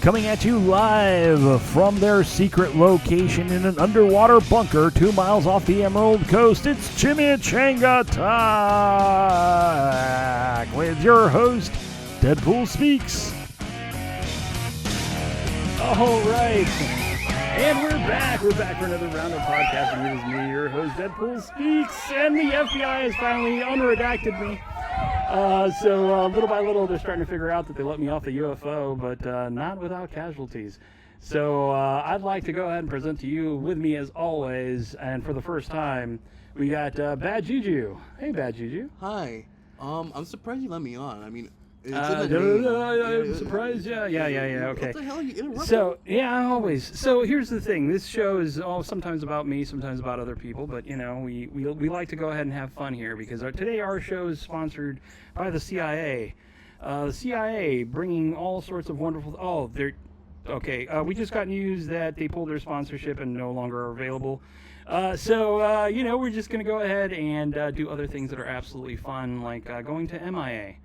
Coming at you live from their secret location in an underwater bunker 2 miles off the Emerald Coast, it's Chimichanga Talk with your host, Deadpool Speaks. All right. And we're back. We're back for another round of podcasting. It is me, your host, Deadpool Speaks. And the FBI has finally unredacted me. So little by little, they're starting to figure out that they let me off the UFO, but not without casualties. So I'd like to go ahead and present to you, with me as always, and for the first time, we got Bad Juju. Hey, Bad Juju. Hi. I'm surprised you let me on. I mean, it's I'm surprised. Yeah. Okay. What the hell are you interrupting? So yeah, always. So here's the thing. This show is all sometimes about me, sometimes about other people. But you know, we like to go ahead and have fun here because today our show is sponsored by the CIA. The CIA bringing all sorts of wonderful. Oh, they're okay. We just got news that they pulled their sponsorship and no longer are available. So you know, we're just gonna go ahead and do other things that are absolutely fun, like going to MIA.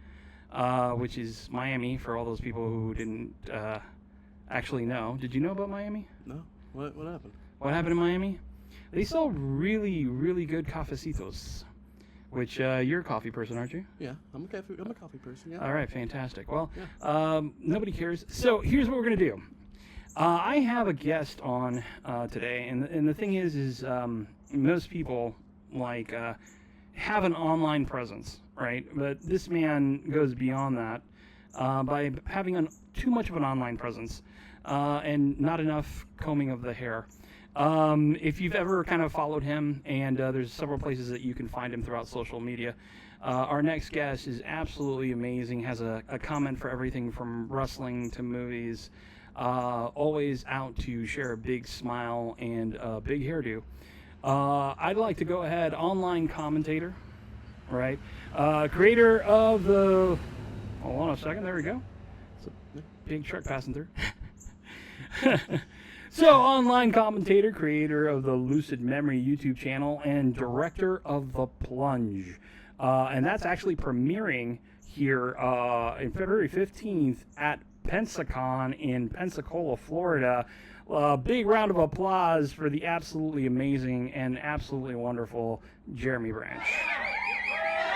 Which is Miami, for all those people who didn't actually know. Did you know about Miami? No. What happened? What happened in Miami? They sell really, really good cafecitos, which you're a coffee person, aren't you? Yeah, I'm a coffee person, yeah. All right, fantastic. Well, yeah. Nobody cares. So here's what we're going to do. I have a guest on today, and the thing is most people, like, have an online presence. Right, but this man goes beyond that by having too much of an online presence and not enough combing of the hair. If you've ever kind of followed him, and there's several places that you can find him throughout social media, our next guest is absolutely amazing, has a comment for everything from wrestling to movies, always out to share a big smile and a big hairdo. I'd like to go ahead, online commentator. Right, creator of the. Hold on a second. There we go. It's a big truck passing through. So, online commentator, creator of the Lucid Memory YouTube channel, and director of the Plunge, and that's actually premiering here in February 15th at Pensacon in Pensacola, Florida. Big round of applause for the absolutely amazing and absolutely wonderful Jeremy Branch.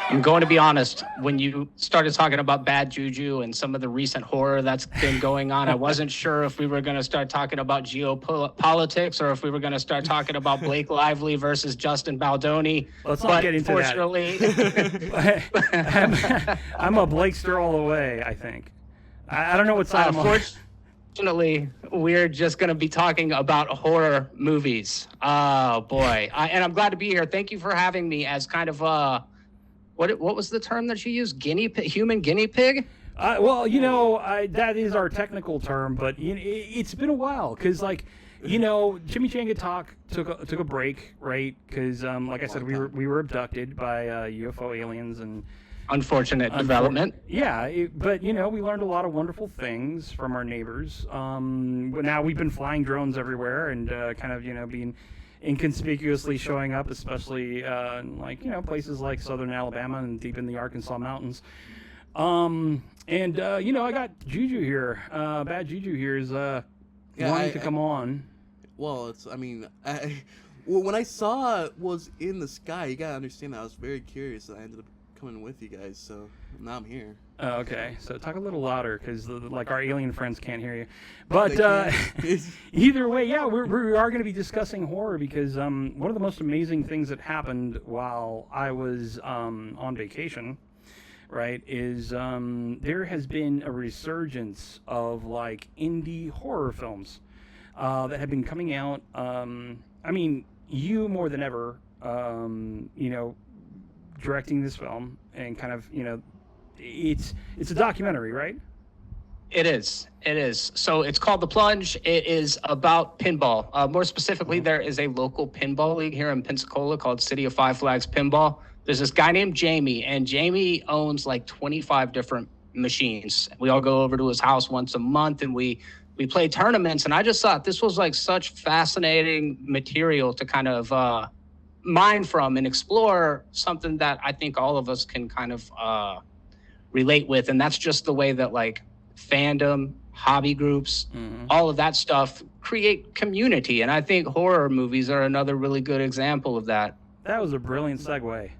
I'm going to be honest, when you started talking about Bad Juju and some of the recent horror that's been going on, I wasn't sure if we were going to start talking about geopolitics or if we were going to start talking about Blake Lively versus Justin Baldoni. Let's not get into that. I'm a Blakester all the way, I think. I don't know what side I'm on. Fortunately, we're just going to be talking about horror movies. Oh, boy. And I'm glad to be here. Thank you for having me as kind of What was the term that you used? Human guinea pig? Well, you know, that is our technical term, but it's been a while because, like, you know, Chimichanga Talk took a break, right? Because, like I said, we were abducted by UFO aliens and unfortunate development. Yeah, but you know, we learned a lot of wonderful things from our neighbors. But now we've been flying drones everywhere and kind of, you know, being inconspicuously showing up, especially like, you know, places like southern Alabama and deep in the Arkansas mountains. You know, I got Juju here. Bad Juju here is wanting to come on. Well, when I saw it was in the sky, you gotta understand that I was very curious, and I ended up coming with you guys, so now I'm here. Okay, so talk a little louder because like our alien friends can't hear you. But either way, yeah, we are going to be discussing horror because one of the most amazing things that happened while I was on vacation, right, is there has been a resurgence of like indie horror films that have been coming out. I mean, you more than ever, you know, directing this film and kind of, you know, it's a documentary, right? It is. So it's called The Plunge. It is about pinball. More specifically, there is a local pinball league here in Pensacola called City of Five Flags Pinball. There's this guy named Jamie, and Jamie owns like 25 different machines. We all go over to his house once a month, and we play tournaments. And I just thought this was like such fascinating material to kind of mine from and explore, something that I think all of us can kind of relate with. And that's just the way that like fandom hobby groups, all of that stuff create community. And I think horror movies are another really good example of that. That was a brilliant segue.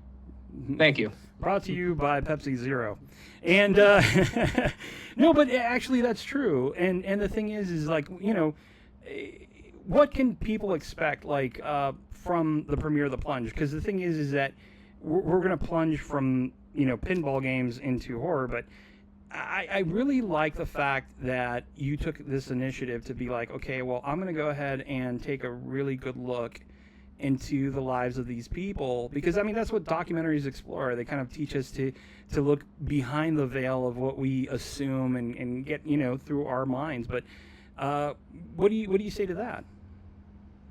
Thank you. Brought to you by Pepsi Zero. And no, but actually that's true. And the thing is like, you know, what can people expect like from the premiere of the Plunge? Because the thing is that we're going to plunge from, you know, pinball games into horror, but I really like the fact that you took this initiative to be like, okay, well, I'm going to go ahead and take a really good look into the lives of these people, because I mean that's what documentaries explore. They kind of teach us to look behind the veil of what we assume and get, you know, through our minds. But what do you say to that?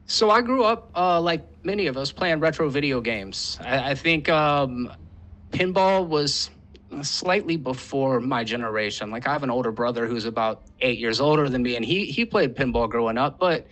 So I grew up like many of us playing retro video games. I think pinball was slightly before my generation. Like I have an older brother who's about 8 years older than me, and he played pinball growing up, but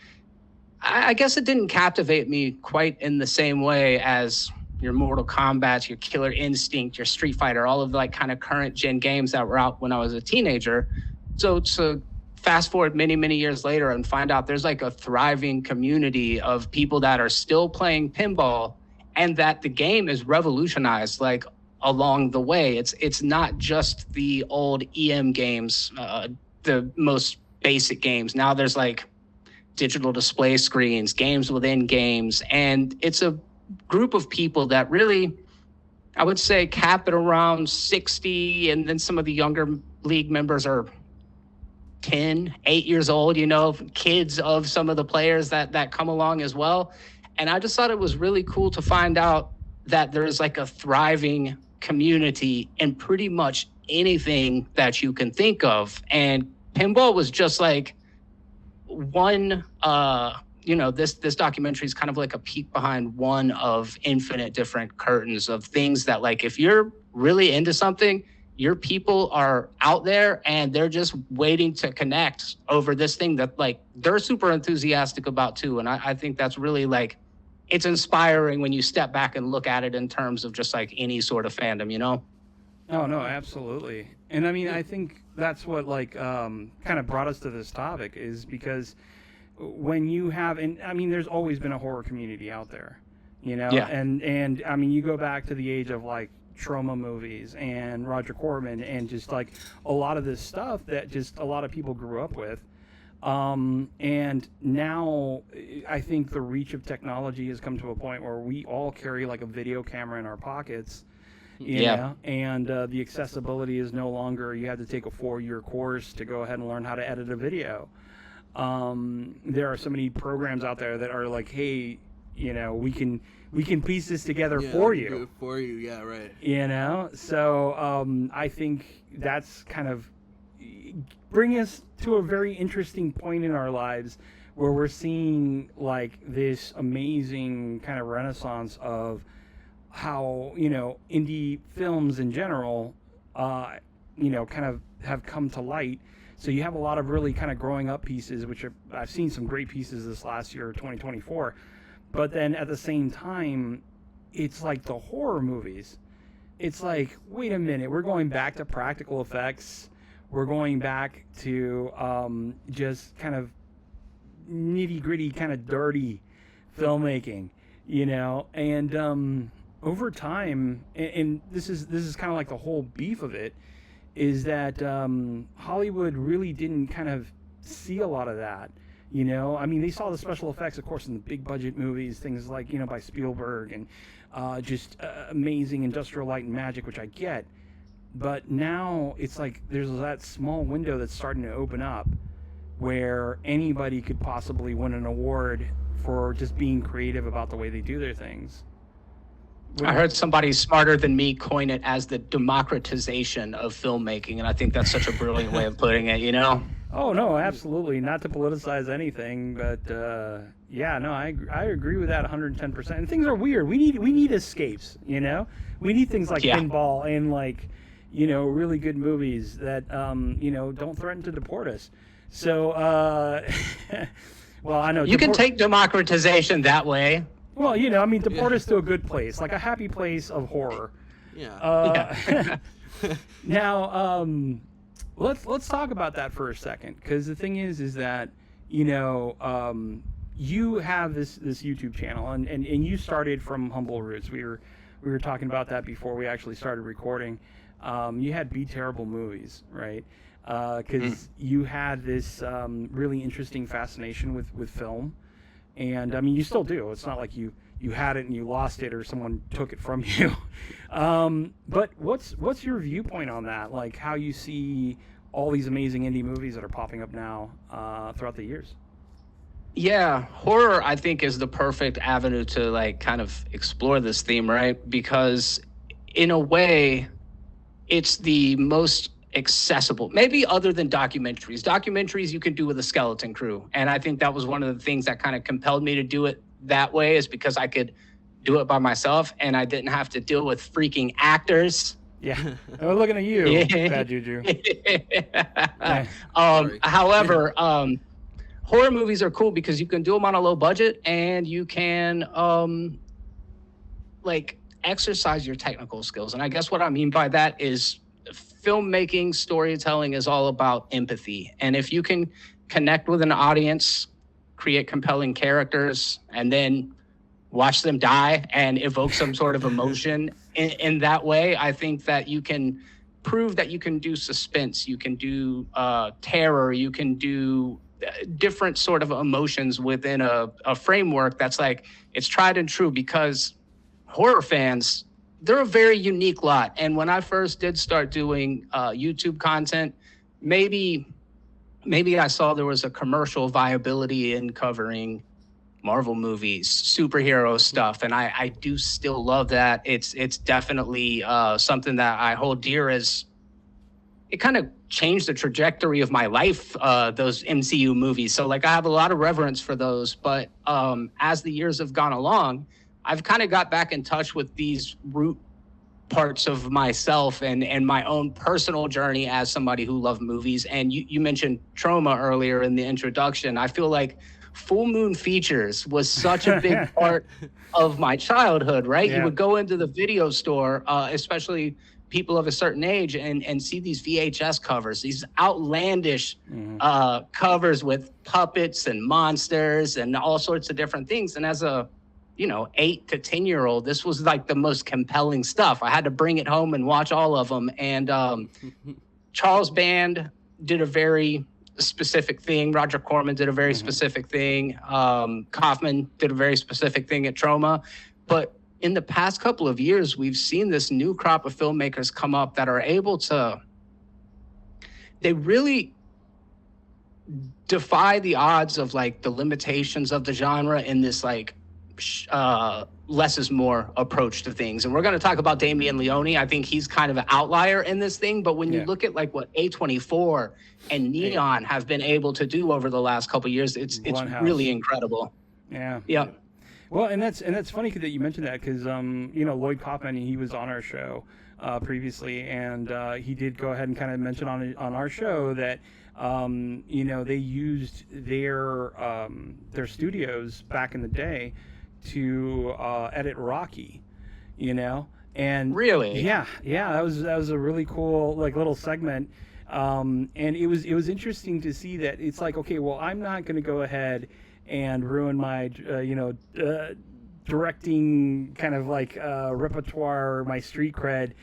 I guess it didn't captivate me quite in the same way as your Mortal Kombat, your Killer Instinct, your Street Fighter, all of like kind of current gen games that were out when I was a teenager. So to fast forward many, many years later and find out there's like a thriving community of people that are still playing pinball, and that the game is revolutionized like along the way. It's not just the old EM games, the most basic games. Now there's like digital display screens, games within games, and it's a group of people that really, I would say, cap at around 60, and then some of the younger league members are 10, 8 years old, you know, kids of some of the players that come along as well. And I just thought it was really cool to find out that there's like a thriving community in pretty much anything that you can think of. And pinball was just like one, you know, this documentary is kind of like a peek behind one of infinite different curtains of things that, like, if you're really into something, your people are out there and they're just waiting to connect over this thing that like they're super enthusiastic about too. And I think that's really like, it's inspiring when you step back and look at it in terms of just like any sort of fandom, you know? Oh, no, absolutely. And I mean, I think that's what like kind of brought us to this topic, is because when you have, and I mean, there's always been a horror community out there, you know? Yeah. And I mean, you go back to the age of like trauma movies and Roger Corman and just like a lot of this stuff that just a lot of people grew up with. And now I think the reach of technology has come to a point where we all carry like a video camera in our pockets. You know? And the accessibility is no longer, you have to take a 4-year course to go ahead and learn how to edit a video. There are so many programs out there that are like, hey, you know, we can piece this together for you. Do it for you, yeah, right. You know, so I think that's kind of bring us to a very interesting point in our lives where we're seeing like this amazing kind of renaissance of how, you know, indie films in general, you know, kind of have come to light. So you have a lot of really kind of growing up pieces, which are, I've seen some great pieces this last year, 2024. But then at the same time, it's like the horror movies. It's like, wait a minute, we're going back to practical effects. We're going back to just kind of nitty gritty, kind of dirty filmmaking, you know. And over time, and this is kind of like the whole beef of it, is that Hollywood really didn't kind of see a lot of that. You know, I mean, they saw the special effects, of course, in the big budget movies, things like, you know, by Spielberg and just amazing industrial light and magic, which I get. But now it's like there's that small window that's starting to open up where anybody could possibly win an award for just being creative about the way they do their things. I heard somebody smarter than me coin it as the democratization of filmmaking, and I think that's such a brilliant way of putting it, you know? Oh, no, absolutely. Not to politicize anything, but yeah, no, I agree with that 110%. And things are weird. We need escapes, you know? We need things like pinball and like, you know, really good movies that, you know, don't threaten to deport us. So, well, I know. You can take democratization that way. Well, you know, I mean, deport us to a good place, like a happy place of horror. Yeah. Now, Well, let's talk about that for a second, because the thing is that you know you have this YouTube channel, and you started from humble roots. We were talking about that before we actually started recording. You had Be Terrible movies, right? Because you had this really interesting fascination with film, and I mean you still do. It's not like you had it and you lost it or someone took it from you. But what's your viewpoint on that? Like how you see all these amazing indie movies that are popping up now throughout the years? Yeah, horror I think is the perfect avenue to like kind of explore this theme, right? Because in a way, it's the most accessible, maybe other than documentaries. Documentaries you can do with a skeleton crew, and I think that was one of the things that kind of compelled me to do it that way, is because I could do it by myself and I didn't have to deal with freaking actors. Yeah, I'm looking at you, bad juju. However, horror movies are cool because you can do them on a low budget and you can like exercise your technical skills. And I guess what I mean by that is filmmaking, storytelling is all about empathy. And if you can connect with an audience, create compelling characters, and then watch them die and evoke some sort of emotion in that way, I think that you can prove that you can do suspense, you can do terror, you can do different sort of emotions within a framework that's like, it's tried and true. Because horror fans, they're a very unique lot. And when I first did start doing YouTube content, maybe I saw there was a commercial viability in covering Marvel movies, superhero stuff, and I do still love that. It's definitely something that I hold dear, as it kind of changed the trajectory of my life, those MCU movies. So like I have a lot of reverence for those, but as the years have gone along, I've kind of got back in touch with these root parts of myself and my own personal journey as somebody who loved movies. And you mentioned trauma earlier in the introduction. I feel like Full Moon Features was such a big part of my childhood, right? Yeah. You would go into the video store, especially people of a certain age, and see these VHS covers, these outlandish covers with puppets and monsters and all sorts of different things. And as a 8 to 10-year-old, this was like the most compelling stuff. I had to bring it home and watch all of them. And Charles Band did a very specific thing. Roger Corman did a very specific thing. Kaufman did a very specific thing at Troma. But in the past couple of years, we've seen this new crop of filmmakers come up that are able to, they really defy the odds of like the limitations of the genre in this like less is more approach to things. And we're going to talk about Damien Leone. I think he's kind of an outlier in this thing, but when you look at like what A24 and Neon have been able to do over the last couple of years, it's really incredible. Yeah. Well, and that's funny that you mentioned that, because Lloyd Kaufman, he was on our show previously, and he did go ahead and kind of mention on our show that they used their studios back in the day to edit Rocky, and really, yeah, that was a really cool like little segment, and it was interesting to see that it's like, okay, well, I'm not going to go ahead and ruin my directing kind of like repertoire, my street cred,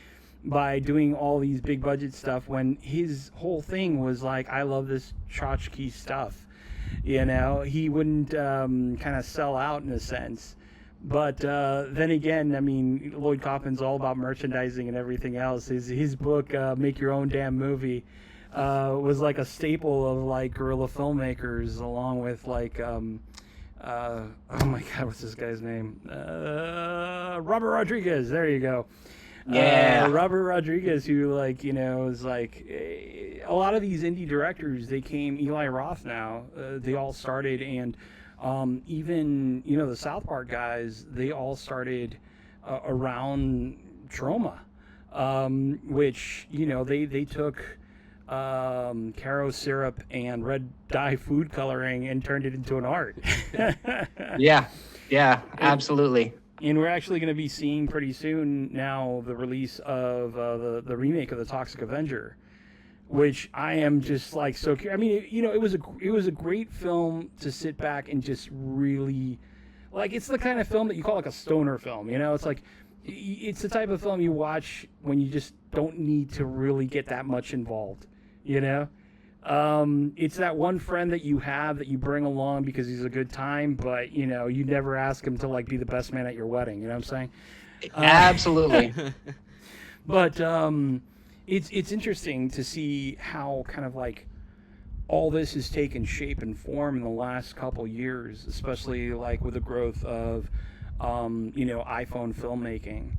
by doing all these big budget stuff, when his whole thing was like, I love this tchotchke stuff. He wouldn't kind of sell out in a sense. But then again, I mean, Lloyd Kaufman's all about merchandising and everything else. His book, Make Your Own Damn Movie, was like a staple of like guerrilla filmmakers, along with like, oh my God, what's this guy's name? Robert Rodriguez. There you go. Yeah, Robert Rodriguez, who is like a lot of these indie directors. They came. Eli Roth now. They all started, and even the South Park guys. They all started around Troma, which they took Caro syrup and red dye food coloring and turned it into an art. yeah, absolutely. And we're actually going to be seeing pretty soon now the release of the remake of The Toxic Avenger, which I am just like so curious. I mean, you know, it was a great film to sit back and just really, like, it's the kind of film that you call like a stoner film. You know, it's like it's the type of film you watch when you just don't need to really get that much involved. You know, it's that one friend that you have that you bring along because he's a good time, but you know, you never ask him to like be the best man at your wedding. You know what I'm saying? Absolutely. But it's interesting to see how kind of like all this has taken shape and form in the last couple years, especially like with the growth of you know, iPhone filmmaking.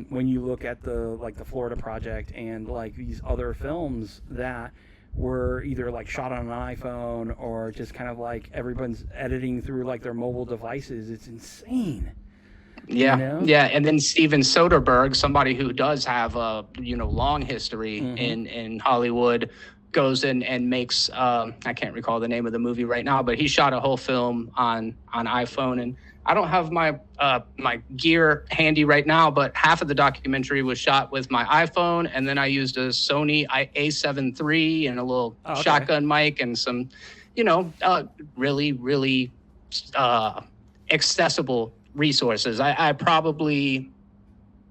When you look at the Florida Project and like these other films that were either like shot on an iPhone or just kind of like everyone's editing through like their mobile devices, it's insane. Yeah, You know? yeah, and then Steven Soderbergh, somebody who does have a long history in Hollywood, goes in and makes I can't recall the name of the movie right now, but he shot a whole film on iPhone, and I don't have my my gear handy right now, but half of the documentary was shot with my iPhone, and then I used a Sony A7 III and a little shotgun mic and some, really accessible resources. I probably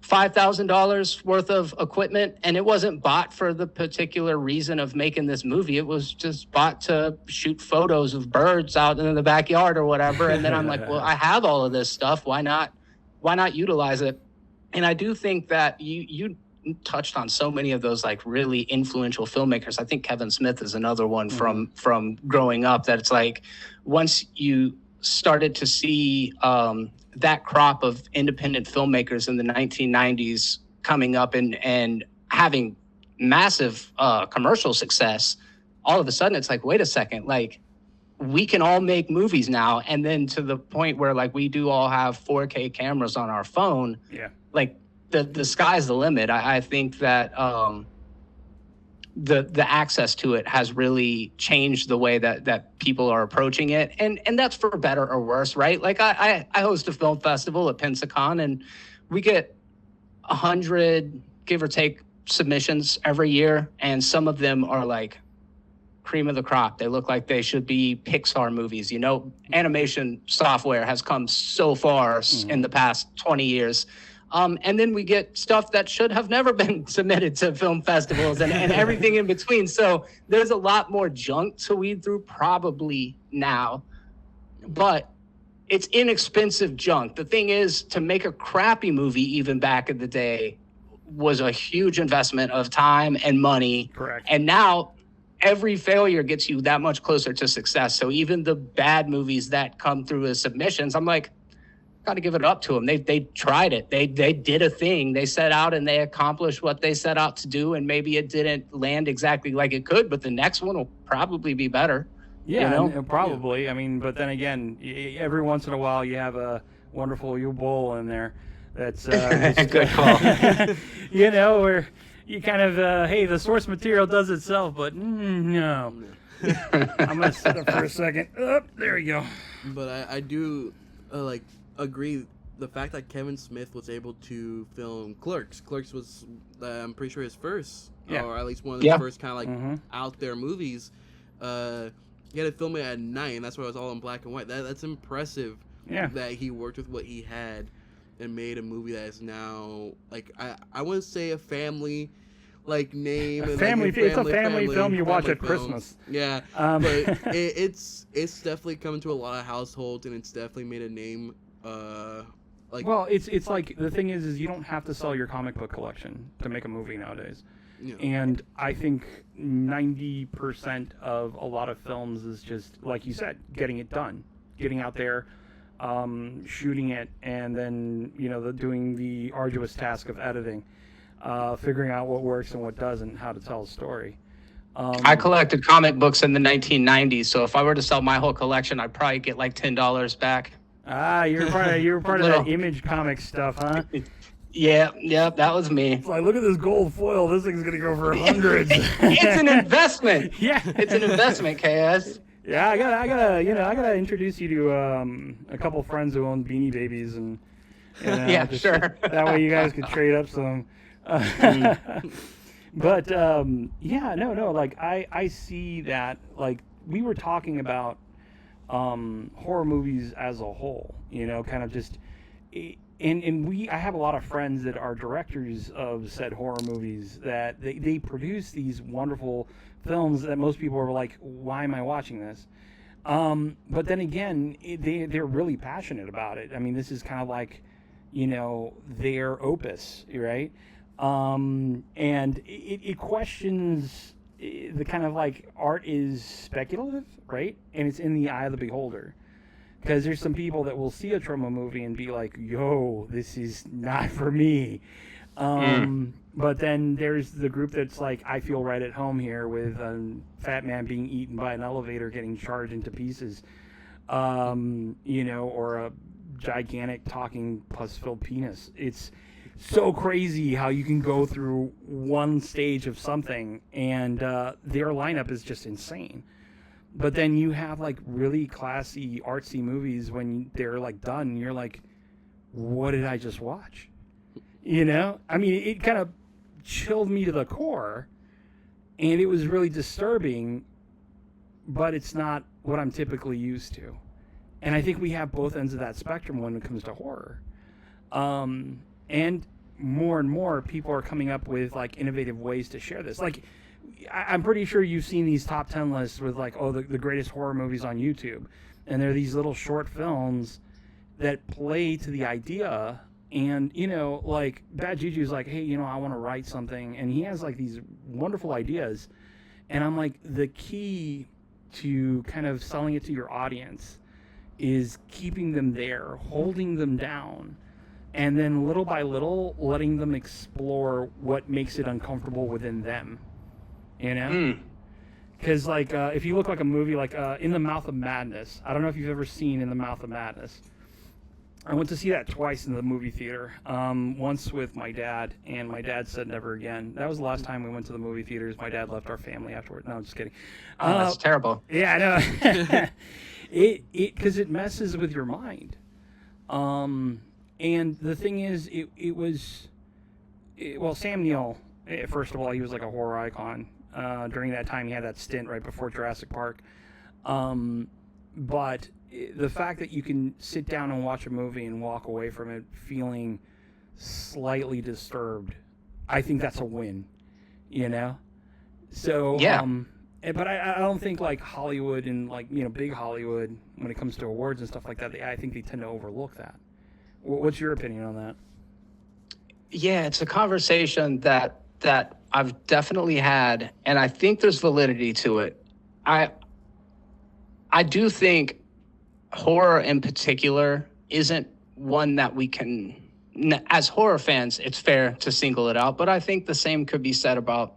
$5,000 worth of equipment, and it wasn't bought for the particular reason of making this movie. It was just bought to shoot photos of birds out in the backyard or whatever. And then I'm like, well, I have all of this stuff. Why not utilize it? And I do think that you touched on so many of those like really influential filmmakers. I think Kevin Smith is another one from growing up, that it's like once you started to see that crop of independent filmmakers in the 1990s coming up and having massive commercial success, all of a sudden it's like, wait a second, like we can all make movies now. And then to the point where like we do all have 4K cameras on our phone. Yeah. Like the sky's the limit. I think that the access to it has really changed the way that people are approaching it. And that's for better or worse, right? Like I host a film festival at Pensacon, and we get 100, give or take, submissions every year. And some of them are like cream of the crop. They look like they should be Pixar movies. Animation software has come so far in the past 20 years. And then we get stuff that should have never been submitted to film festivals and everything in between. So there's a lot more junk to weed through probably now, but it's inexpensive junk. The thing is, to make a crappy movie even back in the day was a huge investment of time and money. Correct. And now every failure gets you that much closer to success. So even the bad movies that come through as submissions, I'm like, got to give it up to them. They tried it. They did a thing. They set out and they accomplished what they set out to do. And maybe it didn't land exactly like it could, but the next one will probably be better. Yeah, and probably. Yeah. I mean, but then again, every once in a while you have a wonderful U-Bowl in there. That's good call. Where you kind of, hey, the source material does itself, but no. I'm going to set up for a second. Oh, there you go. But I do, agree, the fact that Kevin Smith was able to film Clerks was I'm pretty sure his first, or at least one of his first kind of like out there movies. He had to film it at night, and that's why it was all in black and white. That's impressive. That he worked with what he had and made a movie that is now like I wouldn't say a family like name. It's a family film you watch at Christmas. Yeah, but it's definitely coming to a lot of households, and it's definitely made a name. It's like the thing is you don't have to sell your comic book collection to make a movie nowadays. Yeah. And I think 90% of a lot of films is just, like you said, getting it done, getting out there, shooting it, and then doing the arduous task of editing, figuring out what works and what doesn't, how to tell a story. I collected comic books in the 1990s, so if I were to sell my whole collection, I'd probably get like $10 back. You're part of that Image Comics stuff, huh? Yeah, that was me. It's like, look at this gold foil. This thing's gonna go for hundreds. It's an investment. Yeah, it's an investment, KS. Yeah, I gotta introduce you to a couple friends who own Beanie Babies, and yeah, sure. That way you guys could trade up some. But yeah, no, like I see that, like we were talking about horror movies as a whole, kind of just, and I have a lot of friends that are directors of said horror movies that they produce these wonderful films that most people are like, why am I watching this? But then again, they're really passionate about it. I mean, this is kind of like, their opus, right? And it questions the kind of like art is speculative, right? And it's in the eye of the beholder. Because there's some people that will see a trauma movie and be like, yo, this is not for me. But then there's the group that's like, I feel right at home here with a fat man being eaten by an elevator getting charged into pieces, or a gigantic talking pus-filled penis. It's so crazy how you can go through one stage of something and their lineup is just insane. But then you have like really classy, artsy movies when they're like done, you're like, what did I just watch? I mean, it kind of chilled me to the core, and it was really disturbing, but it's not what I'm typically used to. And I think we have both ends of that spectrum when it comes to horror. And more people are coming up with like innovative ways to share this. Like, I'm pretty sure you've seen these top 10 lists with like, the greatest horror movies on YouTube. And they're these little short films that play to the idea. And, like Bad Juju's like, hey, I want to write something. And he has like these wonderful ideas. And I'm like, the key to kind of selling it to your audience is keeping them there, holding them down, and then little by little letting them explore what makes it uncomfortable within them. Because like if you look like a movie like In the Mouth of Madness, I don't know if you've ever seen In the Mouth of Madness. I went to see that twice in the movie theater. Once with my dad, and my dad said never again. That was the last time we went to the movie theaters. My dad left our family afterward. No, I'm just kidding. Oh, that's terrible. Yeah, I know. Because it messes with your mind. And the thing is, well, Sam Neill, first of all, he was like a horror icon. During that time, he had that stint right before Jurassic Park. But the fact that you can sit down and watch a movie and walk away from it feeling slightly disturbed, I think that's a win, So, yeah. But I don't think like Hollywood and like, big Hollywood, when it comes to awards and stuff like that, I think they tend to overlook that. What's your opinion on that? Yeah, it's a conversation that I've definitely had, and I think there's validity to it. I do think horror in particular isn't one that we can, as horror fans, it's fair to single it out, but I think the same could be said about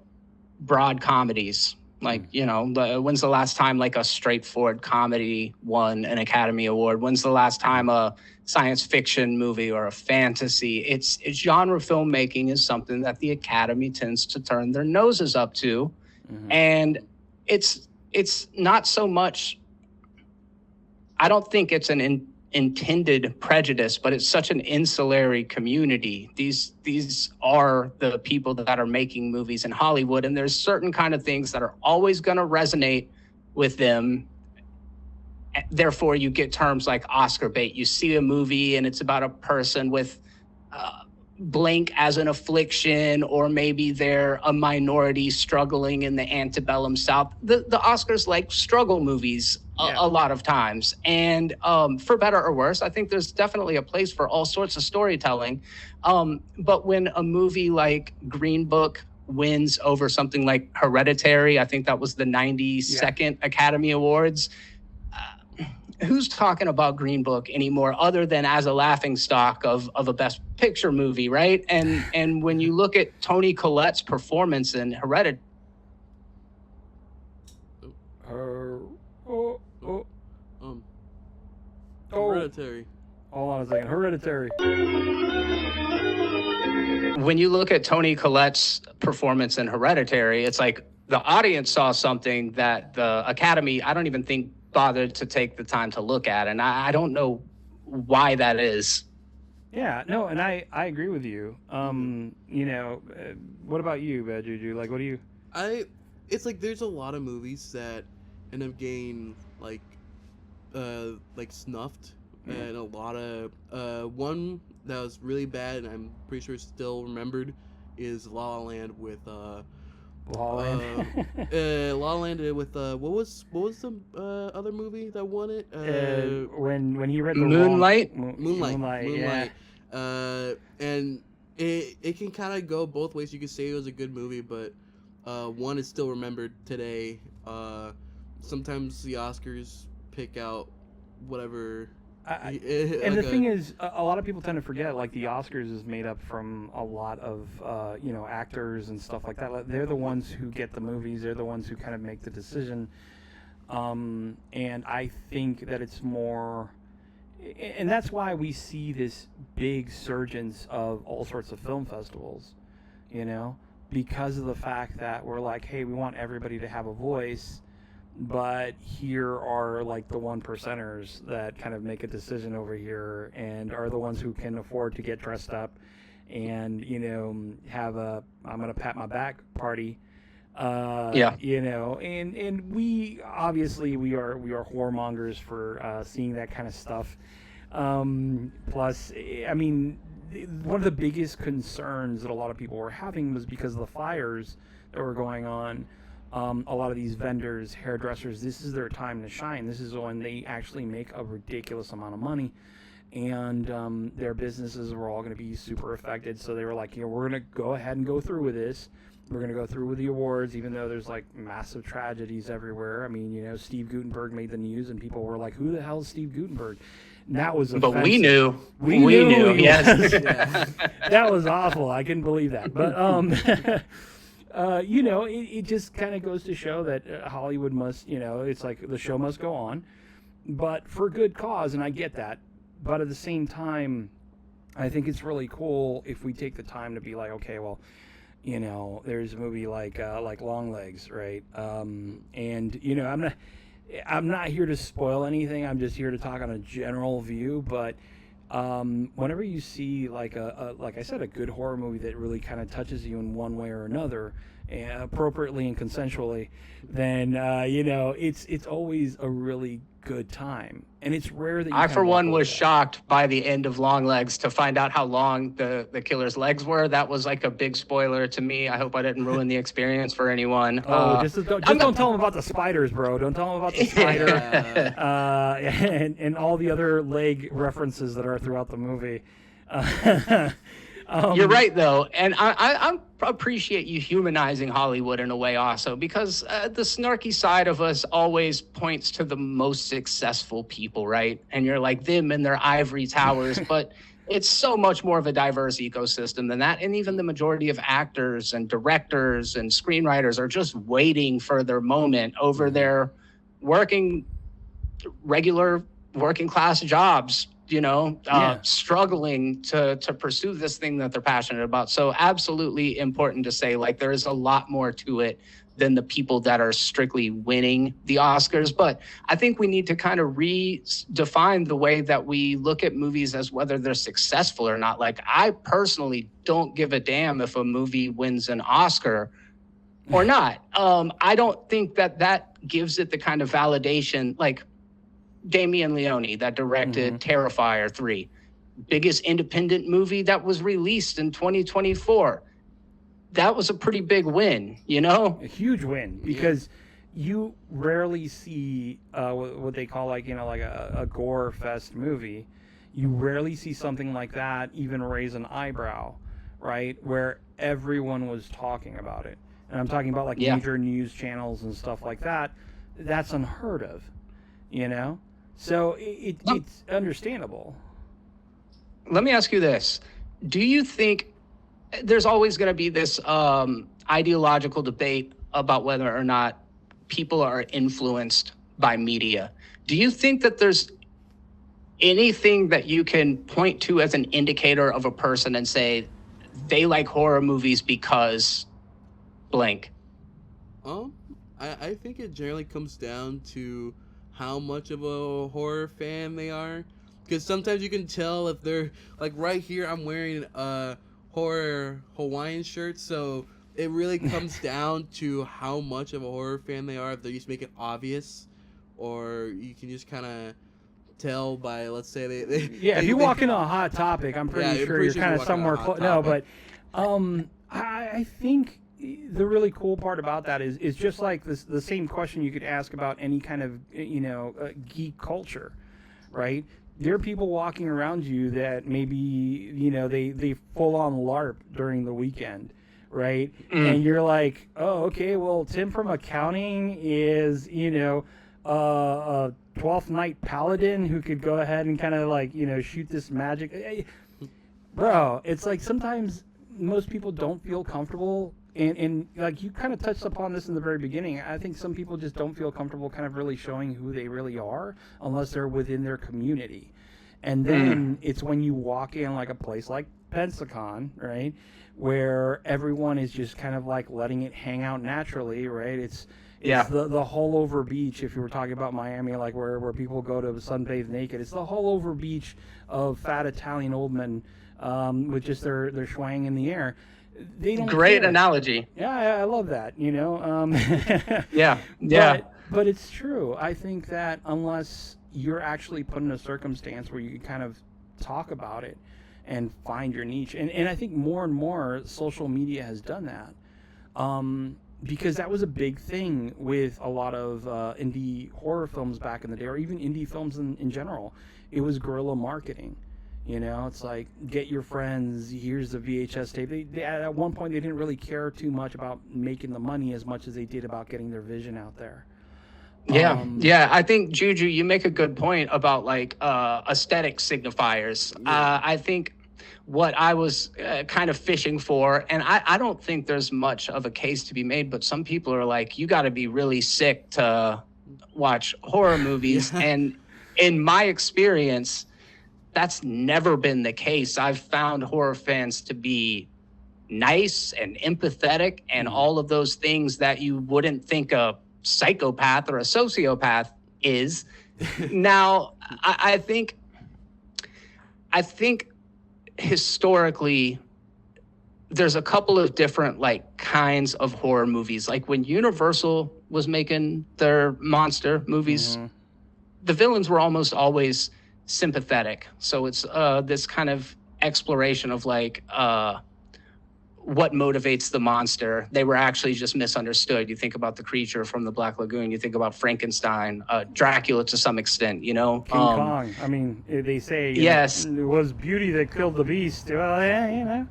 broad comedies. Like, when's the last time like a straightforward comedy won an Academy Award? When's the last time a science fiction movie or a fantasy? It's genre filmmaking is something that the Academy tends to turn their noses up to. Mm-hmm. And it's not so much, I don't think it's an intended prejudice, but it's such an insulary community. These are the people that are making movies in Hollywood, and there's certain kind of things that are always going to resonate with them. Therefore, you get terms like Oscar bait. You see a movie and it's about a person with blank as an affliction, or maybe they're a minority struggling in the antebellum South. The Oscars like struggle movies a lot of times. And for better or worse, I think there's definitely a place for all sorts of storytelling. But when a movie like Green Book wins over something like Hereditary, I think that was the 92nd Academy Awards, who's talking about Green Book anymore other than as a laughingstock of a Best Picture movie, right? And when you look at Toni Collette's performance in Hereditary. Hereditary. Hold on a second. Hereditary. When you look at Toni Collette's performance in Hereditary, it's like the audience saw something that the Academy, I don't even think, bothered to take the time to look at. And I don't know why that is. Yeah, no, and I agree with you. You know, what about you, Juju? Like, what do you? It's like there's a lot of movies that end up getting like snuffed, and a lot of one that was really bad, and I'm pretty sure still remembered, is La La Land with La La Land. La La Land with what was the other movie that won it? When he read the Moonlight? Moonlight. Yeah. And it can kind of go both ways. You could say it was a good movie, but one is still remembered today. Sometimes the Oscars pick out whatever. And the thing is, a lot of people tend to forget, like, the Oscars is made up from a lot of, you know, actors and stuff like that. They're the ones who get the movies. They're the ones who kind of make the decision. And I think that it's more, and that's why we see this big surgence of all sorts of film festivals, you know, because of the fact that we're like, hey, we want everybody to have a voice, but here are like the 1%ers that kind of make a decision over here and are the ones who can afford to get dressed up and, you know, have a I'm gonna pat my back party. You know, and we obviously we are whoremongers for seeing that kind of stuff. Plus, I mean, one of the biggest concerns that a lot of people were having was because of the fires that were going on. A lot of these vendors, hairdressers, this is their time to shine. This is when they actually make a ridiculous amount of money, and their businesses were all going to be super affected. So they were like, you know, we're going to go ahead and go through with this. We're going to go through with the awards, even though there's like massive tragedies everywhere. I mean, you know, Steve Guttenberg made the news, and people were like, who the hell is Steve Guttenberg? And that was offensive. But we knew. We knew. Yes. That was awful. I couldn't believe that. But you know, it just kind of goes to show that Hollywood must, you know, it's like the show must go on, but for good cause, and I get that. But at the same time, I think it's really cool if we take the time to be like, okay, well, you know, there's a movie like Long Legs, right? And you know, I'm not here to spoil anything. I'm just here to talk on a general view, but whenever you see like like I said, a good horror movie that really kind of touches you in one way or another, appropriately and consensually, then you know, it's always a really good time. And it's rare that you I, for one, was shocked by the end of Long Legs to find out how long the killer's legs were. That was like a big spoiler to me. I hope I didn't ruin the experience for anyone. Just don't tell them about the spiders, bro. Don't tell them about the spider and all the other leg references that are throughout the movie. You're right, though, and I appreciate you humanizing Hollywood in a way also, because the snarky side of us always points to the most successful people, right? And you're like them in their ivory towers, but it's so much more of a diverse ecosystem than that. And even the majority of actors and directors and screenwriters are just waiting for their moment over their regular working class jobs, you know, struggling to pursue this thing that they're passionate about. So absolutely important to say, like, there is a lot more to it than the people that are strictly winning the Oscars. But I think we need to kind of redefine the way that we look at movies as whether they're successful or not. Like, I personally don't give a damn if a movie wins an Oscar or not. I don't think that gives it the kind of validation, like Damien Leone that directed Terrifier 3, biggest independent movie that was released in 2024. That was a pretty big win, you know? A huge win, because you rarely see what they call, like, you know, like a gore fest movie. You rarely see something like that even raise an eyebrow, right? Where everyone was talking about it. And I'm talking about like major news channels and stuff like that. That's unheard of, you know? So it's understandable. Let me ask you this. Do you think there's always going to be this ideological debate about whether or not people are influenced by media? Do you think that there's anything that you can point to as an indicator of a person and say they like horror movies because blank? I think it generally comes down to how much of a horror fan they are. Because sometimes you can tell if they're like right here. I'm wearing a horror Hawaiian shirt, so it really comes down to how much of a horror fan they are. If they just make it obvious, or you can just kind of tell by, let's say they if you walk into a Hot Topic, I'm pretty sure you're kind of somewhere close. No, but I think the really cool part about that is just like this, the same question you could ask about any kind of geek culture, right? There are people walking around you that maybe they full on LARP during the weekend, right? And you're like, oh, okay, well, Tim from accounting is a 12th night paladin who could go ahead and kind of like shoot this magic. Bro, it's like sometimes most people don't feel comfortable, and like you kind of touched upon this in the very beginning. I think some people just don't feel comfortable kind of really showing who they really are unless they're within their community. And then it's when you walk in like a place like Pensacon, right, where everyone is just kind of like letting it hang out naturally, right? It's the hull over beach, if you were talking about Miami, like where people go to sunbathe naked. It's the hull over beach of fat Italian old men with just their schwang in the air. They don't Great care. Analogy. Yeah, I love that, Yeah. But it's true. I think that unless you're actually put in a circumstance where you can kind of talk about it and find your niche. And I think more and more social media has done that. Because that was a big thing with a lot of indie horror films back in the day, or even indie films in general. It was guerrilla marketing. It's like, get your friends, here's the VHS tape. They, at one point, they didn't really care too much about making the money as much as they did about getting their vision out there. Yeah. I think, Juju, you make a good point about like aesthetic signifiers. I think what I was kind of fishing for, and I don't think there's much of a case to be made, but some people are like, you got to be really sick to watch horror movies. And in my experience, that's never been the case. I've found horror fans to be nice and empathetic and all of those things that you wouldn't think a psychopath or a sociopath is. Now, I think historically there's a couple of different like kinds of horror movies. Like when Universal was making their monster movies, the villains were almost always sympathetic. So it's this kind of exploration of like what motivates the monster. They were actually just misunderstood. You think about the creature from the Black Lagoon, you think about Frankenstein, Dracula to some extent, King Kong. I mean, they say yes, it was beauty that killed the beast. Well,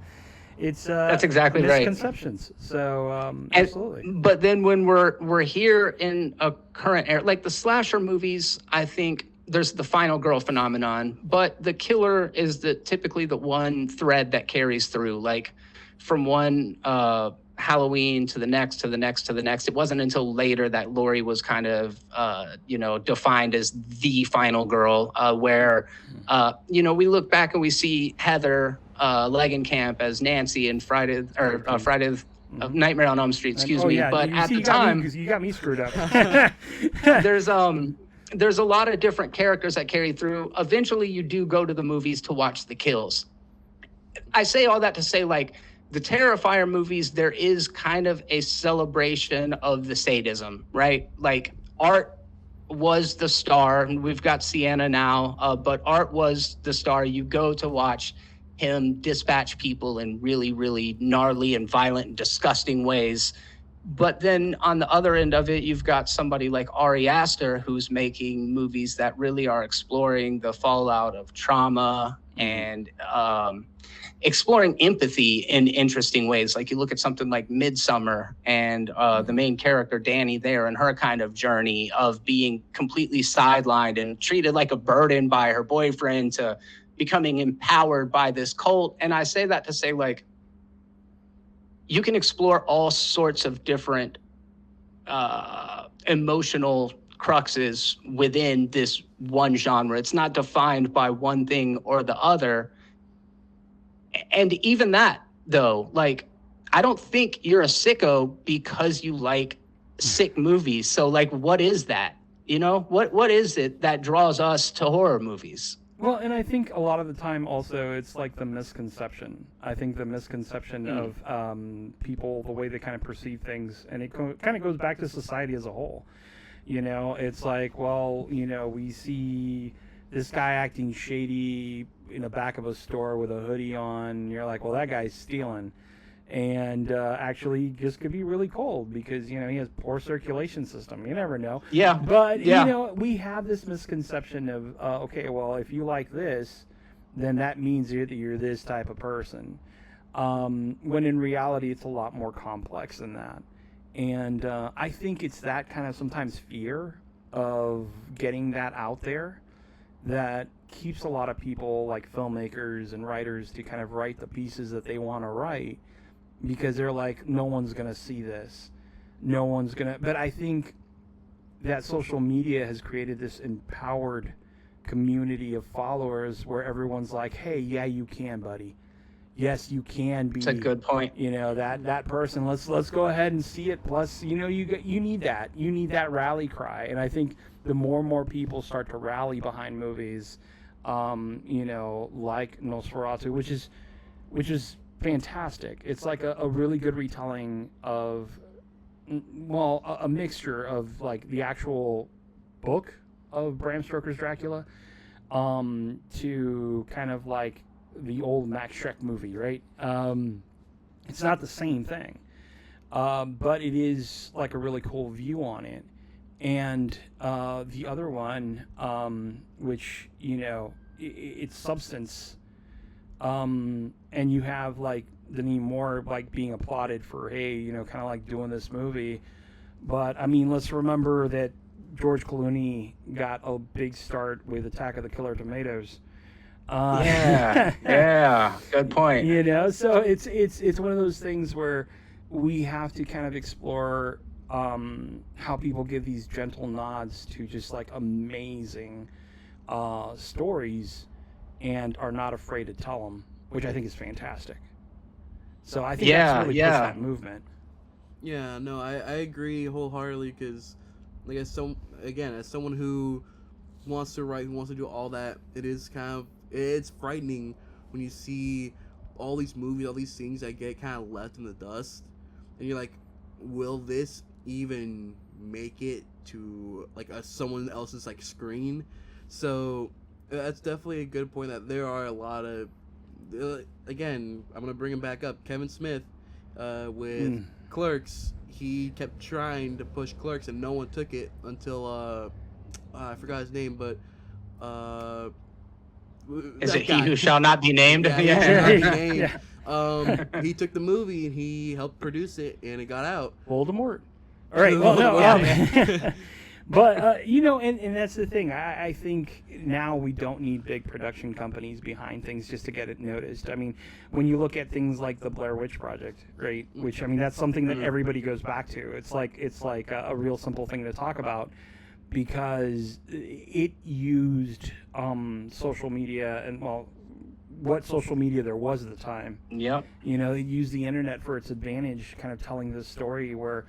it's that's exactly misconceptions. Right. So absolutely. But then when we're here in a current era, like the slasher movies, I think there's the final girl phenomenon, but the killer is typically the one thread that carries through, like from one Halloween to the next, to the next, to the next. It wasn't until later that Laurie was kind of, defined as the final girl, where, we look back and we see Heather Langenkamp as Nancy in Friday Nightmare on Elm Street, excuse me. Yeah. But at the time, you got me screwed up. There's a lot of different characters that carry through. Eventually, you do go to the movies to watch the kills. I say all that to say, like, the Terrifier movies, there is kind of a celebration of the sadism, right? Like, Art was the star, and we've got Sienna now, but Art was the star. You go to watch him dispatch people in really, really gnarly and violent and disgusting ways. But then on the other end of it, you've got somebody like Ari Aster, who's making movies that really are exploring the fallout of trauma and exploring empathy in interesting ways. Like you look at something like Midsummer and the main character, Danny, there, and her kind of journey of being completely sidelined and treated like a burden by her boyfriend to becoming empowered by this cult. And I say that to say, like, you can explore all sorts of different emotional cruxes within this one genre. It's not defined by one thing or the other. And even that, though, like, I don't think you're a sicko because you like sick movies. So, like, what is that? What is it that draws us to horror movies? Well, and I think a lot of the time also it's like the misconception. I think the misconception of people, the way they kind of perceive things, and it kind of goes back to society as a whole. You know, it's like, well, you know, we see this guy acting shady in the back of a store with a hoodie on. And you're like, well, that guy's stealing. And actually just could be really cold because, you know, he has poor circulation system. You never know. Yeah. But, you know, we have this misconception of, okay, well, if you like this, then that means that you're this type of person. When in reality, it's a lot more complex than that. And I think it's that kind of sometimes fear of getting that out there that keeps a lot of people, like filmmakers and writers, to kind of write the pieces that they want to write. Because they're like, no one's going to see this. No one's going to... But I think that social media has created this empowered community of followers where everyone's like, hey, yeah, you can, buddy. Yes, you can be... That's a good point. You know, that person. Let's go ahead and see it. Plus, you know, you need that. You need that rally cry. And I think the more and more people start to rally behind movies, you know, like Nosferatu, which is fantastic. It's like a really good retelling of, well, a mixture of like the actual book of Bram Stoker's Dracula to kind of like the old Max Schreck movie, right? It's not the same thing, but it is like a really cool view on it. And the other one, which, you know, it's Substance. And you have like Demi Moore like being applauded for, hey, you know, kind of like doing this movie. But I mean, let's remember that George Clooney got a big start with Attack of the Killer Tomatoes. Yeah, good point. You know, so it's one of those things where we have to kind of explore how people give these gentle nods to just like amazing stories and are not afraid to tell them, which I think is fantastic. So I think that's really pushed that movement. Yeah, no, I agree wholeheartedly because, like, as someone who wants to write, who wants to do all that, it's frightening when you see all these movies, all these things that get kind of left in the dust, and you're like, will this even make it to like someone else's like screen? So that's definitely a good point that there are a lot of, again, I'm going to bring him back up. Kevin Smith with Clerks, he kept trying to push Clerks and no one took it until, I forgot his name, but... Is it He Who Shall Not Be Named? Yeah. He took the movie and he helped produce it and it got out. Voldemort. All right, well, no, but, you know, and that's the thing. I think now we don't need big production companies behind things just to get it noticed. I mean, when you look at things like the Blair Witch Project, right, which, I mean, that's something that everybody goes back to. It's like a real simple thing to talk about because it used social media and, well, what social media there was at the time. Yep. You know, it used the internet for its advantage, kind of telling this story where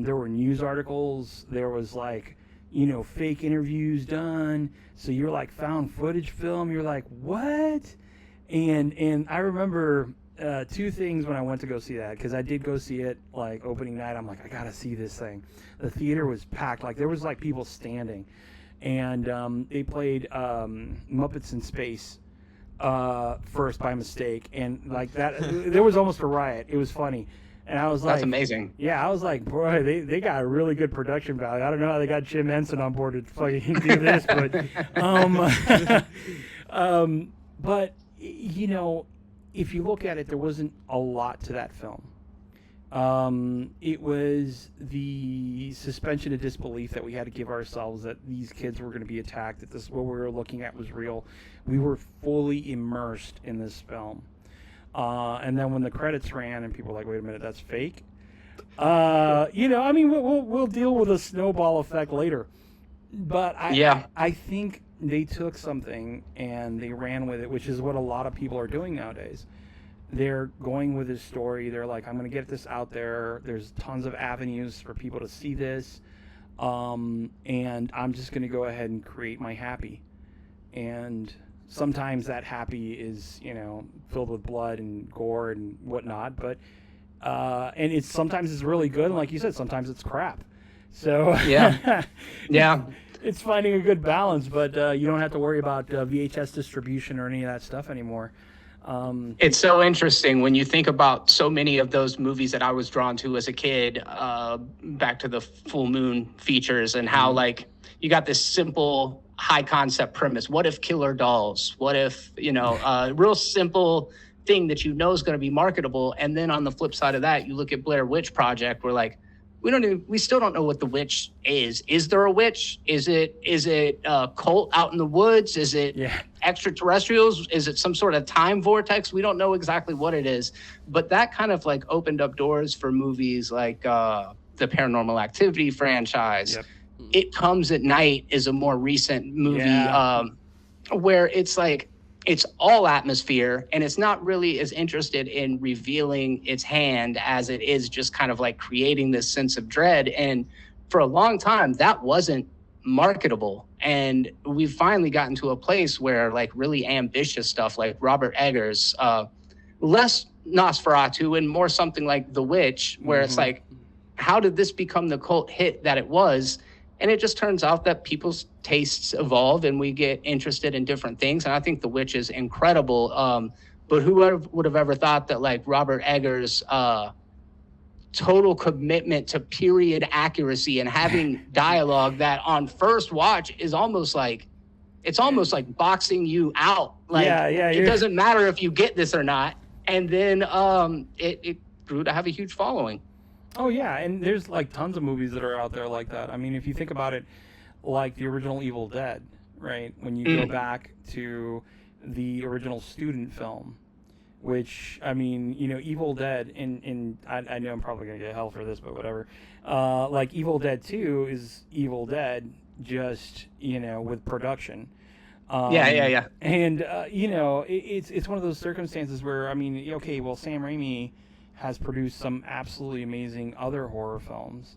there were news articles, there was like, you know, fake interviews done. So you're like found footage film. You're like, what? And I remember two things when I went to go see that, because I did go see it like opening night. I'm like, I gotta see this thing. The theater was packed. Like there was like people standing, and they played Muppets in Space first by mistake, and like that there was almost a riot. It was funny. And I was like, that's amazing. Yeah, I was like, boy, they got a really good production value. I don't know how they got Jim Henson on board to fucking do this, but you know, if you look at it, there wasn't a lot to that film. It was the suspension of disbelief that we had to give ourselves that these kids were going to be attacked, that this what we were looking at was real. We were fully immersed in this film. And then when the credits ran and people were like, wait a minute, that's fake. You know, I mean, we'll deal with a snowball effect later. But I think they took something and they ran with it, which is what a lot of people are doing nowadays. They're going with this story. They're like, I'm going to get this out there. There's tons of avenues for people to see this. And I'm just going to go ahead and create my happy. And sometimes that happy is, filled with blood and gore and whatnot, but and it's sometimes it's really good, and like you said, sometimes it's crap. So yeah. It's finding a good balance, but you don't have to worry about VHS distribution or any of that stuff anymore. It's so interesting when you think about so many of those movies that I was drawn to as a kid, back to the full moon features, and how like you got this simple high concept premise. What if killer dolls? What if, a real simple thing that is going to be marketable. And then on the flip side of that, you look at Blair Witch Project, where like, we still don't know what the witch is. Is there a witch? Is it a cult out in the woods? Is it extraterrestrials? Is it some sort of time vortex? We don't know exactly what it is. But that kind of like opened up doors for movies like the Paranormal Activity franchise. Yep. It Comes at Night is a more recent movie where it's like, it's all atmosphere, and it's not really as interested in revealing its hand as it is just kind of like creating this sense of dread. And for a long time, that wasn't marketable. And we've finally gotten to a place where like really ambitious stuff like Robert Eggers, less Nosferatu and more something like The Witch, where it's like, how did this become the cult hit that it was? And it just turns out that people's tastes evolve and we get interested in different things. And I think The Witch is incredible. But who would have ever thought that like Robert Eggers' total commitment to period accuracy and having dialogue that on first watch is almost like boxing you out. Like it doesn't matter if you get this or not. And then it grew to have a huge following. Oh yeah, and there's like tons of movies that are out there like that. I mean, if you think about it, like the original Evil Dead, right? When you go back to the original student film, which, I mean, Evil Dead, and I know I'm probably going to get hell for this, but whatever. Like Evil Dead 2 is Evil Dead, just, with production. Yeah. And, it's one of those circumstances where, I mean, okay, well, Sam Raimi has produced some absolutely amazing other horror films,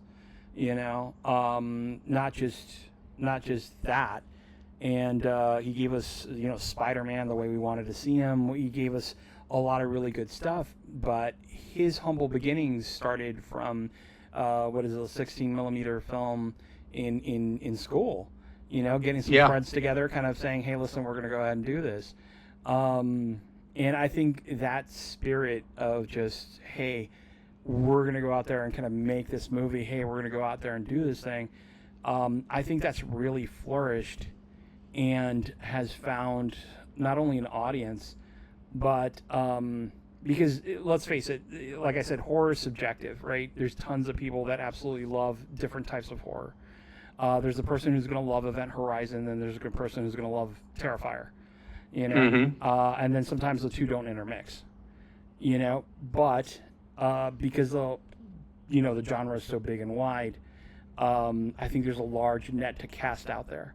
not just that. And he gave us, Spider-Man the way we wanted to see him. He gave us a lot of really good stuff, but his humble beginnings started from, a 16 millimeter film in school, getting some friends together, kind of saying, hey, listen, we're going to go ahead and do this. And I think that spirit of just, hey, we're going to go out there and kind of make this movie. Hey, we're going to go out there and do this thing. I think that's really flourished and has found not only an audience, but because let's face it, like I said, horror is subjective, right? There's tons of people that absolutely love different types of horror. There's a person who's going to love Event Horizon, and there's a good person who's going to love Terrifier. And then sometimes the two don't intermix, but because the genre is so big and wide, I think there's a large net to cast out there.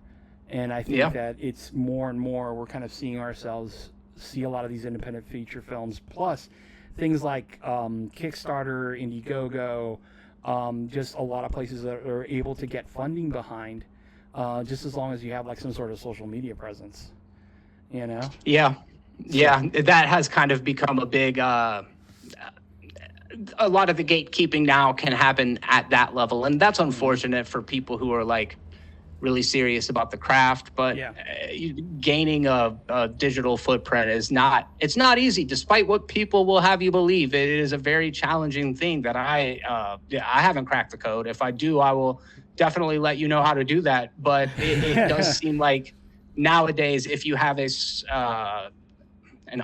And I think that it's more and more, we're kind of seeing ourselves see a lot of these independent feature films, plus things like Kickstarter, Indiegogo, just a lot of places that are able to get funding behind, just as long as you have like some sort of social media presence. Yeah, that has kind of become a big a lot of the gatekeeping now can happen at that level, and that's unfortunate for people who are like really serious about the craft, but gaining a digital footprint it's not easy, despite what people will have you believe. It is a very challenging thing that I haven't cracked the code. If I do, I will definitely let you know how to do that, but it does seem like nowadays, if you have an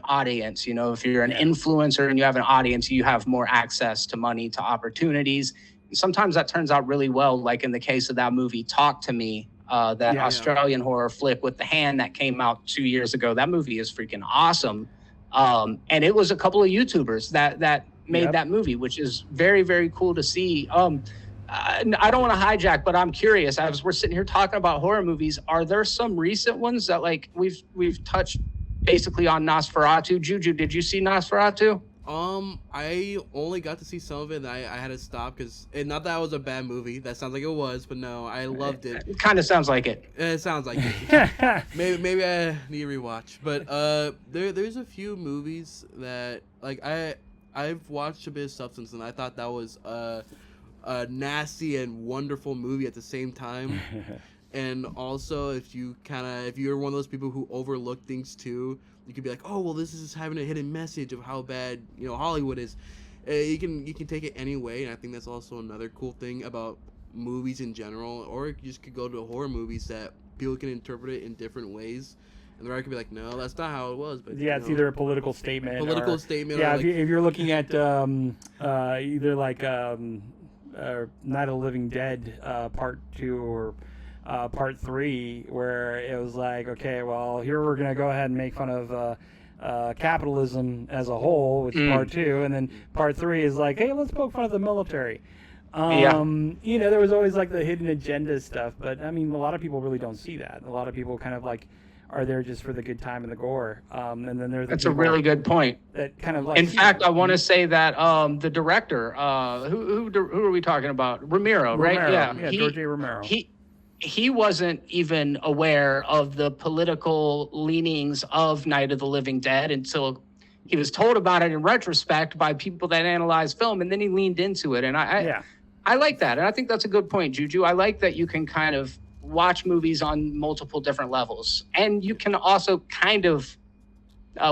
audience, if you're an influencer and you have an audience, you have more access to money, to opportunities. Sometimes that turns out really well, like in the case of that movie Talk to Me, Australian horror flick with the hand that came out 2 years ago. That movie is freaking awesome. And it was a couple of YouTubers that made that movie, which is very, very cool to see. I don't want to hijack, but I'm curious. As we're sitting here talking about horror movies, are there some recent ones that like we've touched basically on Nosferatu? Juju, did you see Nosferatu? I only got to see some of it, and I had to stop because, not that it was a bad movie. That sounds like it was, but no, I loved it. It kind of sounds like it. It sounds like it. maybe I need to rewatch. But there's a few movies that like I've watched a bit of Substance, and I thought that was a nasty and wonderful movie at the same time. And also, if you're one of those people who overlook things too, you could be like, oh well, this is having a hidden message of how bad Hollywood is. You can take it any way, and I think that's also another cool thing about movies in general. Or you just could go to horror movies that people can interpret it in different ways, and the writer could be like, no, that's not how it was. But yeah, it's either a political statement. Yeah, or if you're looking at either like Night of the Living Dead Part 2 or Part 3, where it was like, okay, well, here we're going to go ahead and make fun of capitalism as a whole, which is Part 2, and then Part 3 is like, hey, let's poke fun of the military. There was always like the hidden agenda stuff, but I mean, a lot of people really don't see that. A lot of people kind of like are there just for the good time and the gore. And then there's that's a really good point. That kind of like. In fact, I want to say that the director, who are we talking about? Romero, right? Yeah, George A. Romero. He wasn't even aware of the political leanings of Night of the Living Dead until he was told about it in retrospect by people that analyze film, and then he leaned into it. And I like that, and I think that's a good point, Juju. I like that you can kind of watch movies on multiple different levels, and you can also kind of,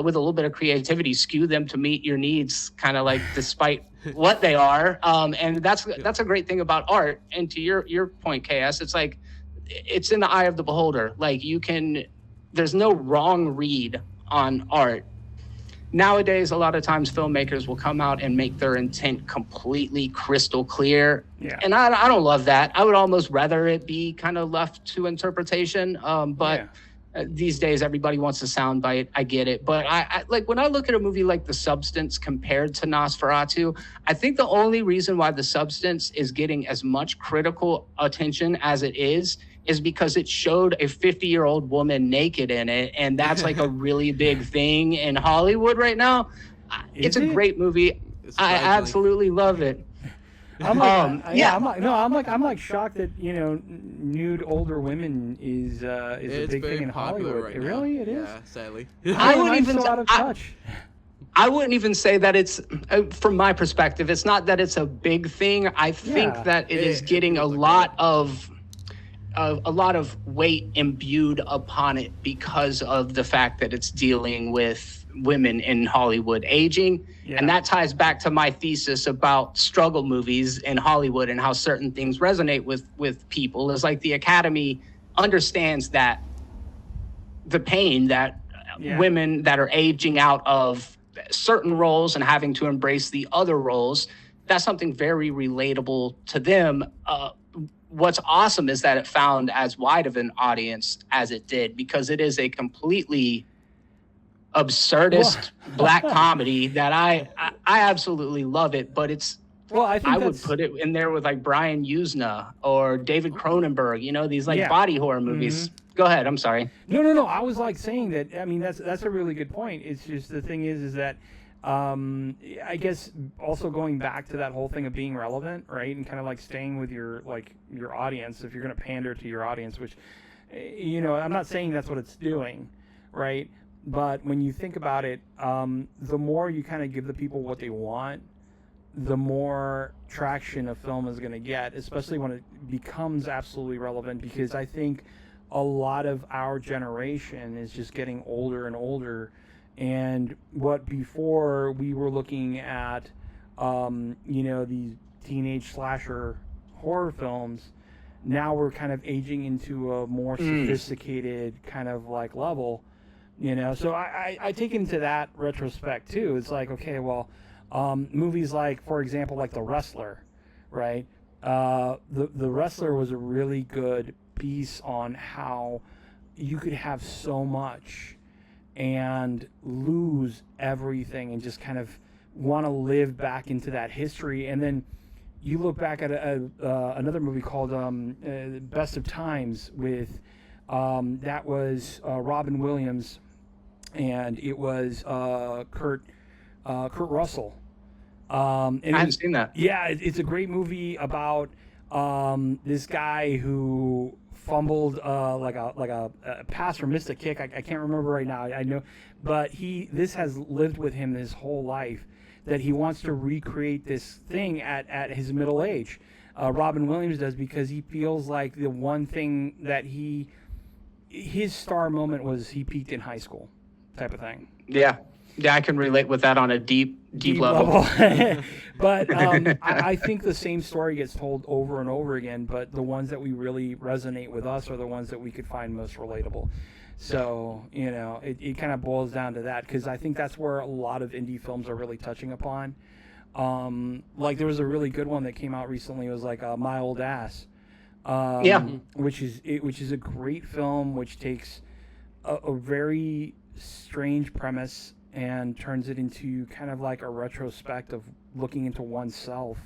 with a little bit of creativity, skew them to meet your needs, kind of like despite what they are. And that's a great thing about art. And to your point, KS, it's like it's in the eye of the beholder. Like there's no wrong read on art. Nowadays, a lot of times filmmakers will come out and make their intent completely crystal clear. Yeah. And I don't love that. I would almost rather it be kind of left to interpretation. These days, everybody wants a soundbite. I get it. But I like when I look at a movie like The Substance compared to Nosferatu, I think the only reason why The Substance is getting as much critical attention as it is because it showed a 50-year-old woman naked in it. And that's like a really big thing in Hollywood right now. It's a great movie. I absolutely love it. I'm like shocked that nude older women is a big thing in Hollywood. Right really, it is. Yeah, sadly. I wouldn't even out of touch. I wouldn't even say that it's, from my perspective, it's not that it's a big thing. I think that it is getting a lot of weight imbued upon it because of the fact that it's dealing with women in Hollywood aging. Yeah. And that ties back to my thesis about struggle movies in Hollywood and how certain things resonate with people. Is like the Academy understands that the pain that women that are aging out of certain roles and having to embrace the other roles, that's something very relatable to them. What's awesome is that it found as wide of an audience as it did, because it is a completely absurdist black comedy that I absolutely love it. But it's I would put it in there with like Brian Usna or David Cronenberg, these like body horror movies. Mm-hmm. Go ahead. I'm sorry. No. I was like saying that. I mean, that's a really good point. It's just the thing is that I guess also going back to that whole thing of being relevant, right, and kind of like staying with your audience. If you're going to pander to your audience, which I'm not saying that's what it's doing, right? But when you think about it, the more you kind of give the people what they want, the more traction a film is going to get, especially when it becomes absolutely relevant, because I think a lot of our generation is just getting older and older. And what before we were looking at, these teenage slasher horror films, now we're kind of aging into a more sophisticated kind of like level. So I take into that retrospect too. It's like, okay, well, movies like, for example, like The Wrestler, right? The Wrestler was a really good piece on how you could have so much and lose everything and just kind of want to live back into that history. And then you look back at another movie called Best of Times with that was Robin Williams. And it was Kurt Kurt Russell. I haven't seen that. Yeah, it's a great movie about this guy who fumbled like a pass or missed a kick. I can't remember right now. I know, but this has lived with him his whole life, that he wants to recreate this thing at his middle age. Robin Williams does, because he feels like the one thing that his star moment was he peaked in high school, type of thing. Yeah, I can relate with that on a deep level. But I think the same story gets told over and over again, but the ones that we really resonate with us are the ones that we could find most relatable. So, it kind of boils down to that, because I think that's where a lot of indie films are really touching upon. Like, there was a really good one that came out recently. It was like My Old Ass. Which is a great film, which takes a very strange premise and turns it into kind of like a retrospect of looking into oneself.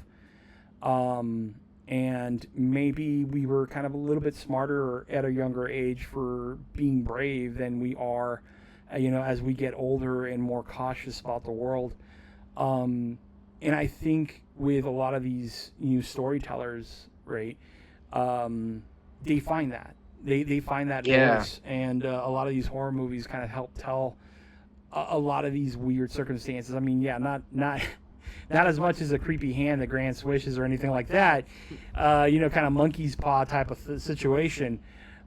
And maybe we were kind of a little bit smarter at a younger age for being brave than we are, as we get older and more cautious about the world. And I think with a lot of these new storytellers, right, they find that. They find that voice. And a lot of these horror movies kind of help tell a lot of these weird circumstances. I mean, not as much as a creepy hand that grants swishes or anything like that, kind of monkey's paw type of situation.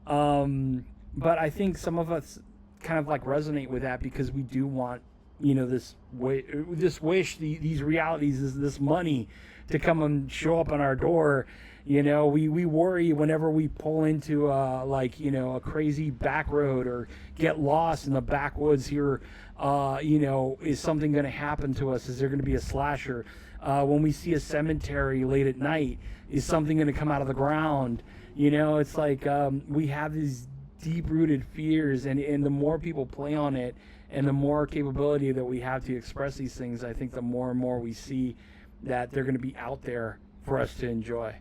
But I think some of us kind of like resonate with that, because we do want, this wish, these realities, this money to come and show up on our door. We worry whenever we pull into a crazy back road or get lost in the backwoods here. Is something going to happen to us? Is there going to be a slasher? When we see a cemetery late at night, is something going to come out of the ground? It's like we have these deep-rooted fears, and the more people play on it, and the more capability that we have to express these things, I think the more and more we see that they're going to be out there for us to enjoy.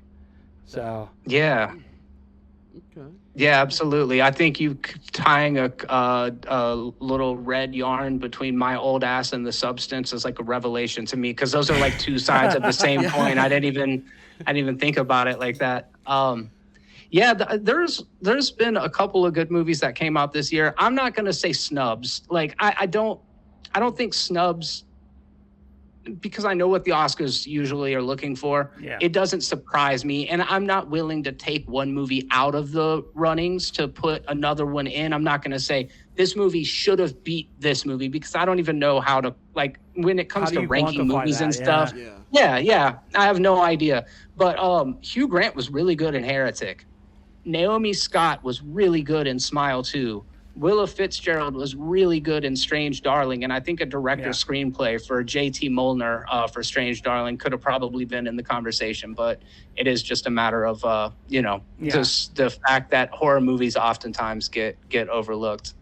So yeah. Okay. Yeah, absolutely. I think you tying a little red yarn between My Old Ass and The Substance is like a revelation to me, because those are like two sides of the same coin. I didn't even think about it like that. There's been a couple of good movies that came out this year. I'm not gonna say snubs. Like I don't think snubs, because I know what the Oscars usually are looking for. Yeah. It doesn't surprise me, and I'm not willing to take one movie out of the runnings to put another one in. I'm not going to say this movie should have beat this movie, because I don't even know how to, like, when it comes to ranking movies and stuff. Yeah, I have no idea. But Hugh Grant was really good in Heretic. Naomi Scott was really good in Smile 2. Willa Fitzgerald was really good in Strange Darling, and I think a director's screenplay for J.T. Molnar for Strange Darling could have probably been in the conversation, but it is just a matter of just the fact that horror movies oftentimes get overlooked.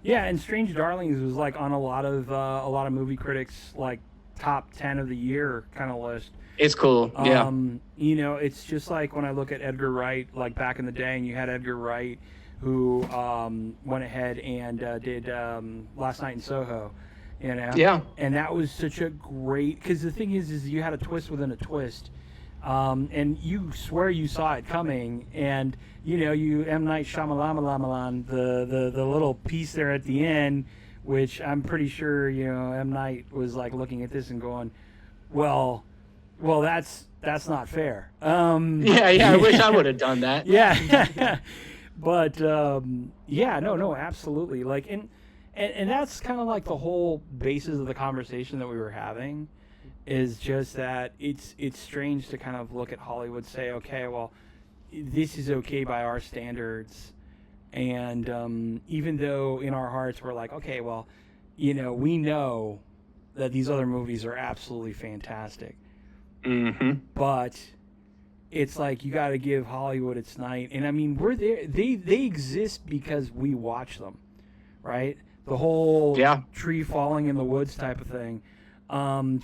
Yeah, and Strange Darlings was like on a lot of movie critics like top 10 of the year kind of list. It's cool. Yeah. It's just like when I look at Edgar Wright, like back in the day, and you had Edgar Wright, who went ahead and did Last Night in Soho, Yeah. And that was such a great, because the thing is you had a twist within a twist, and you swear you saw it coming, and you M. Night Shyamalan, the little piece there at the end, which I'm pretty sure M. Night was like looking at this and going, well, that's not fair. I wish I would have done that. Yeah. But no, absolutely. Like, and that's kind of like the whole basis of the conversation that we were having, is just that it's strange to kind of look at Hollywood, say, okay, well, this is okay by our standards, and even though in our hearts we're like, okay, well, we know that these other movies are absolutely fantastic, but it's like you got to give Hollywood its night. And I mean, we're there. They exist because we watch them, right? The whole tree falling in the woods type of thing.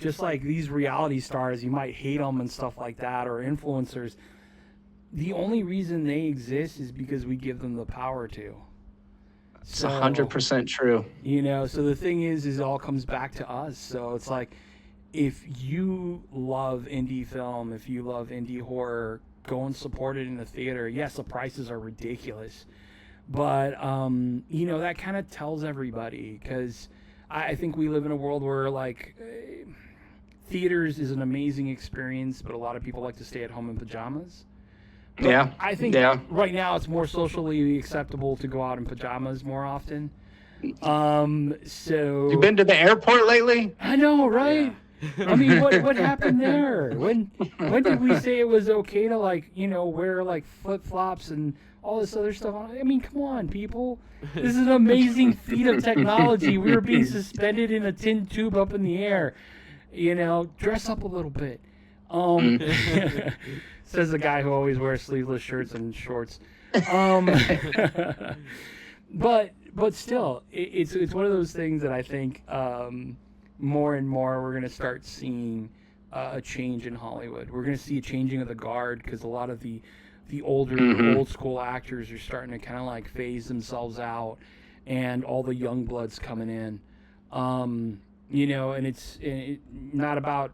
Just like these reality stars, you might hate them and stuff like that, or influencers. The only reason they exist is because we give them the power to. It's 100% true. You know, so the thing is it all comes back to us. So it's like, if you love indie film, if you love indie horror, go and support it in the theater. Yes, the prices are ridiculous, but you know, that kind of tells everybody, because I think we live in a world where, like, theaters is an amazing experience, but a lot of people like to stay at home in pajamas. But Yeah. I think Yeah. right now it's more socially acceptable to go out in pajamas more often. So You been to the airport lately? I know, right? I mean, what happened there? When did we say it was okay to, like, you know, wear like flip flops and all this other stuff on? I mean, come on, people. This is an amazing feat of technology. We were being suspended in a tin tube up in the air. You know, dress up a little bit. Says the guy who always wears sleeveless shirts and shorts. But still, it's one of those things that I think more and more we're going to start seeing a change in Hollywood. We're going to see a changing of the guard, because a lot of the older, old school actors are starting to kind of like phase themselves out, and all the young blood's coming in. You know, and it's not about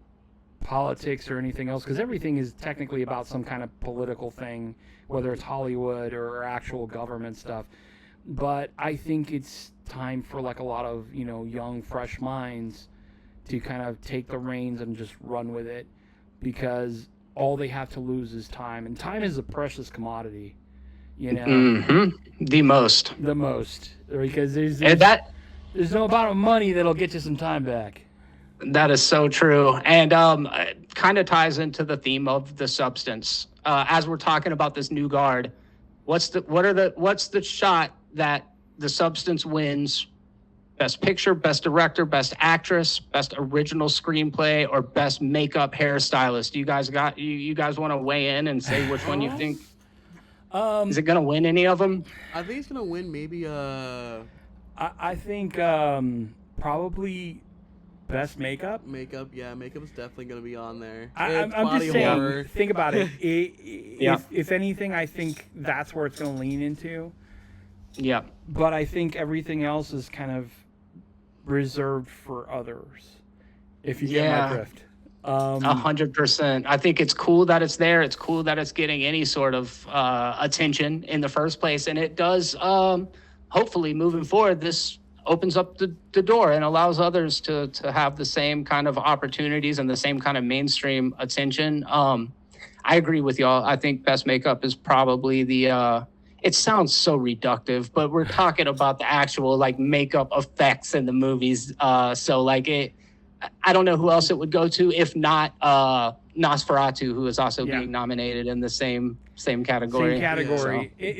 politics or anything else, because everything is technically about some kind of political thing, whether it's Hollywood or actual government stuff. But I think it's time for, like, a lot of, you know, young, fresh minds to kind of take the reins and just run with it, because all they have to lose is time, and time is a precious commodity, you know. The most, because there's no amount of money that'll get you some time back. that is so true. And it kind of ties into the theme of the substance. As we're talking about this new guard, what's the shot that the substance wins best picture, best director, best actress, best original screenplay, or best makeup hairstylist? You guys want to weigh in and say which one you think? Is it going to win any of them? I think it's going to win maybe I think probably best makeup. Makeup is definitely going to be on there. I'm just saying, think about it. If anything, I think that's where it's going to lean into. Yeah. But I think everything else is kind of reserved for others, if you get my drift. 100%. I think it's cool that it's there. It's cool that it's getting any sort of attention in the first place. And it does, hopefully, moving forward, this opens up the door and allows others to have the same kind of opportunities and the same kind of mainstream attention. I agree with y'all. I think best makeup is probably the it sounds so reductive, but we're talking about the actual, like, makeup effects in the movies. So, like, I don't know who else it would go to if not Nosferatu, who is also being nominated in the same category.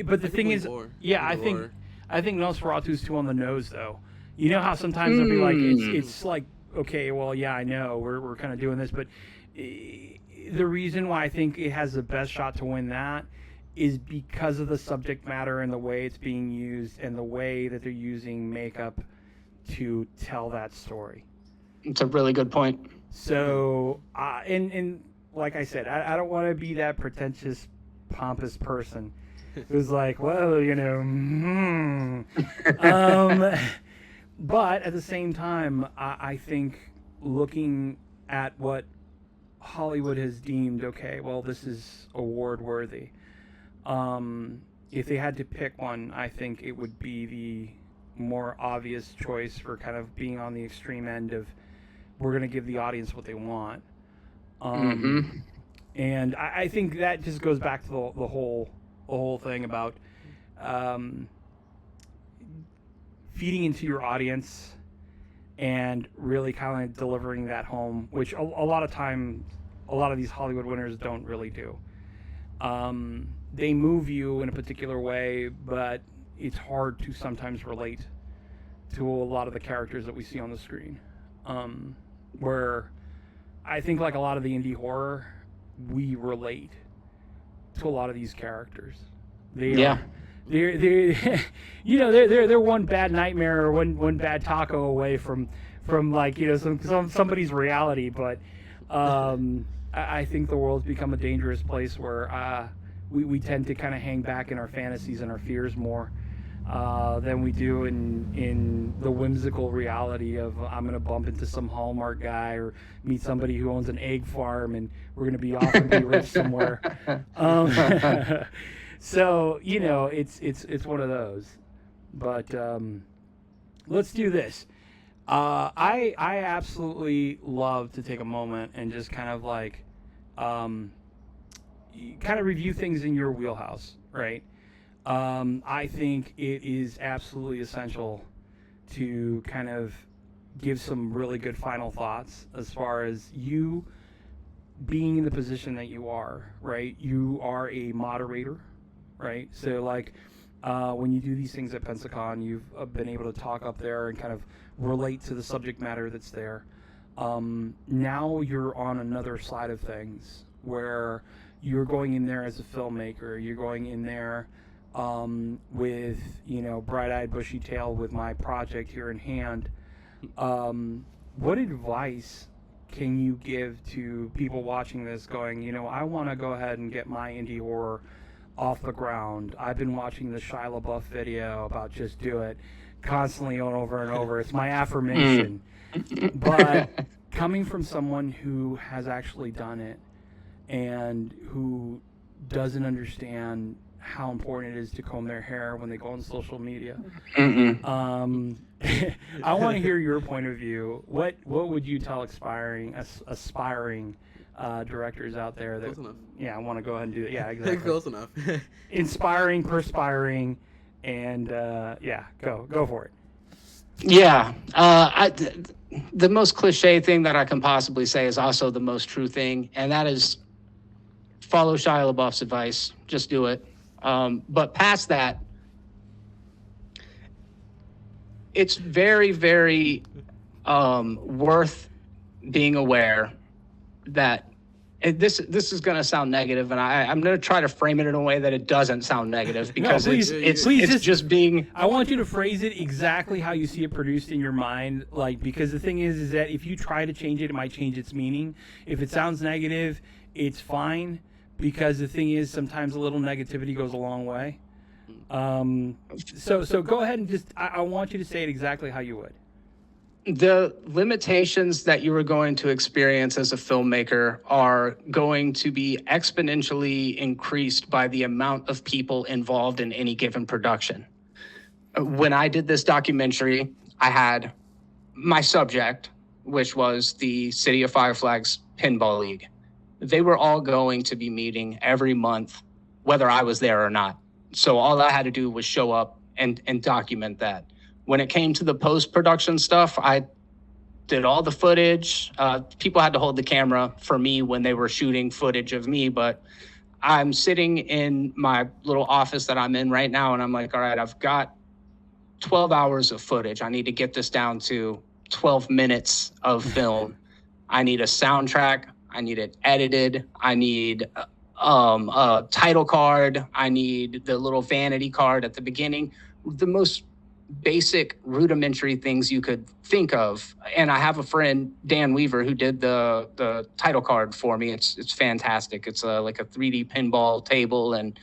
But the thing is, I think Nosferatu's too on the nose, though. You know how sometimes they'll be like, it's like, okay, well, yeah, I know we're kind of doing this, but the reason why I think it has the best shot to win that is because of the subject matter and the way it's being used and the way that they're using makeup to tell that story. It's a really good point. So, and like I said, I don't want to be that pretentious, pompous person who's like, well, you know, but at the same time, I think looking at what Hollywood has deemed, okay, well, this is award worthy. If they had to pick one, I think it would be the more obvious choice for kind of being on the extreme end of, we're going to give the audience what they want. And I think that just goes back to the whole thing about feeding into your audience and really kind of delivering that home, which a lot of these Hollywood winners don't really do. They move you in a particular way, but it's hard to sometimes relate to a lot of the characters that we see on the screen. Where I think, like a lot of the indie horror, we relate to a lot of these characters. They're one bad nightmare or one bad taco away from like, you know, somebody's reality. But I think the world's become a dangerous place where we tend to kind of hang back in our fantasies and our fears more than we do in the whimsical reality of I'm going to bump into some Hallmark guy or meet somebody who owns an egg farm and we're going to be off and be rich somewhere. So, you know, it's one of those. But let's do this. I absolutely love to take a moment and just kind of like kind of review things in your wheelhouse, right? I think it is absolutely essential to kind of give some really good final thoughts as far as you being in the position that you are, right? You are a moderator, right? So like when you do these things at Pensacon, you've been able to talk up there and kind of relate to the subject matter that's there. Now you're on another side of things where you're going in there as a filmmaker. You're going in there with, you know, bright-eyed, bushy tail with my project here in hand. What advice can you give to people watching this going, you know, I want to go ahead and get my indie horror off the ground. I've been watching the Shia LaBeouf video about just do it constantly over and over. It's my affirmation. But coming from someone who has actually done it and who doesn't understand how important it is to comb their hair when they go on social media. I want to hear your point of view. What would you tell aspiring directors out there that I want to go ahead and do it. Yeah, exactly. Close enough. Inspiring, perspiring, and go for it. Yeah, the most cliche thing that I can possibly say is also the most true thing, and that is follow Shia LaBeouf's advice. Just do it. But past that, it's very, very worth being aware that this is going to sound negative, and I'm going to try to frame it in a way that it doesn't sound negative, because it's just being. I want you to phrase it exactly how you see it produced in your mind, like, because the thing is that if you try to change it, it might change its meaning. If it sounds negative, it's fine, because the thing is sometimes a little negativity goes a long way. So go ahead and just I want you to say it exactly how you would. The limitations that you are going to experience as a filmmaker are going to be exponentially increased by the amount of people involved in any given production. When I did this documentary, I had my subject, which was the City of Five Flags Pinball League. They were all going to be meeting every month, whether I was there or not. So all I had to do was show up and document that. When it came to the post-production stuff, I did all the footage. People had to hold the camera for me when they were shooting footage of me, but I'm sitting in my little office that I'm in right now, and I'm like, all right, I've got 12 hours of footage. I need to get this down to 12 minutes of film. I need a soundtrack. I need it edited. I need a title card. I need the little vanity card at the beginning. The most basic rudimentary things you could think of. And I have a friend, Dan Weaver, who did the title card for me. It's fantastic. It's like a 3D pinball table. And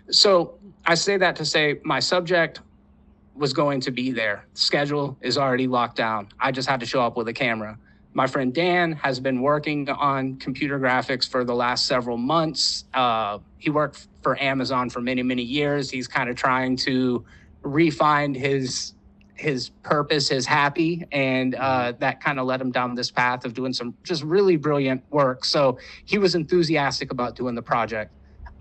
so I say that to say my subject was going to be there. Schedule is already locked down. I just had to show up with a camera. My friend Dan has been working on computer graphics for the last several months. He worked for Amazon for many, many years. He's kind of trying to refine his purpose, his happy, and that kind of led him down this path of doing some just really brilliant work. So he was enthusiastic about doing the project.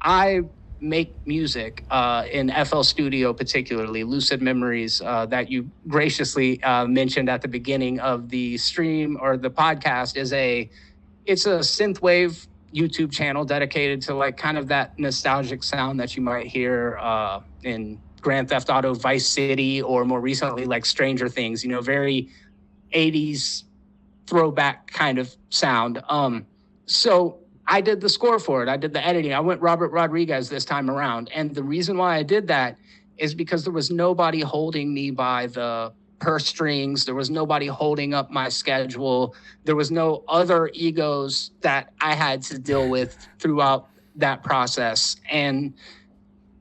I make music in FL Studio, particularly Lucid Memories, that you graciously mentioned at the beginning of the stream or the podcast. It's a synthwave YouTube channel dedicated to like kind of that nostalgic sound that you might hear in Grand Theft Auto Vice City, or more recently like Stranger Things, very 80s throwback kind of sound. So I did the score for it. I did the editing. I went Robert Rodriguez this time around. And the reason why I did that is because there was nobody holding me by the purse strings. There was nobody holding up my schedule. There was no other egos that I had to deal with throughout that process. And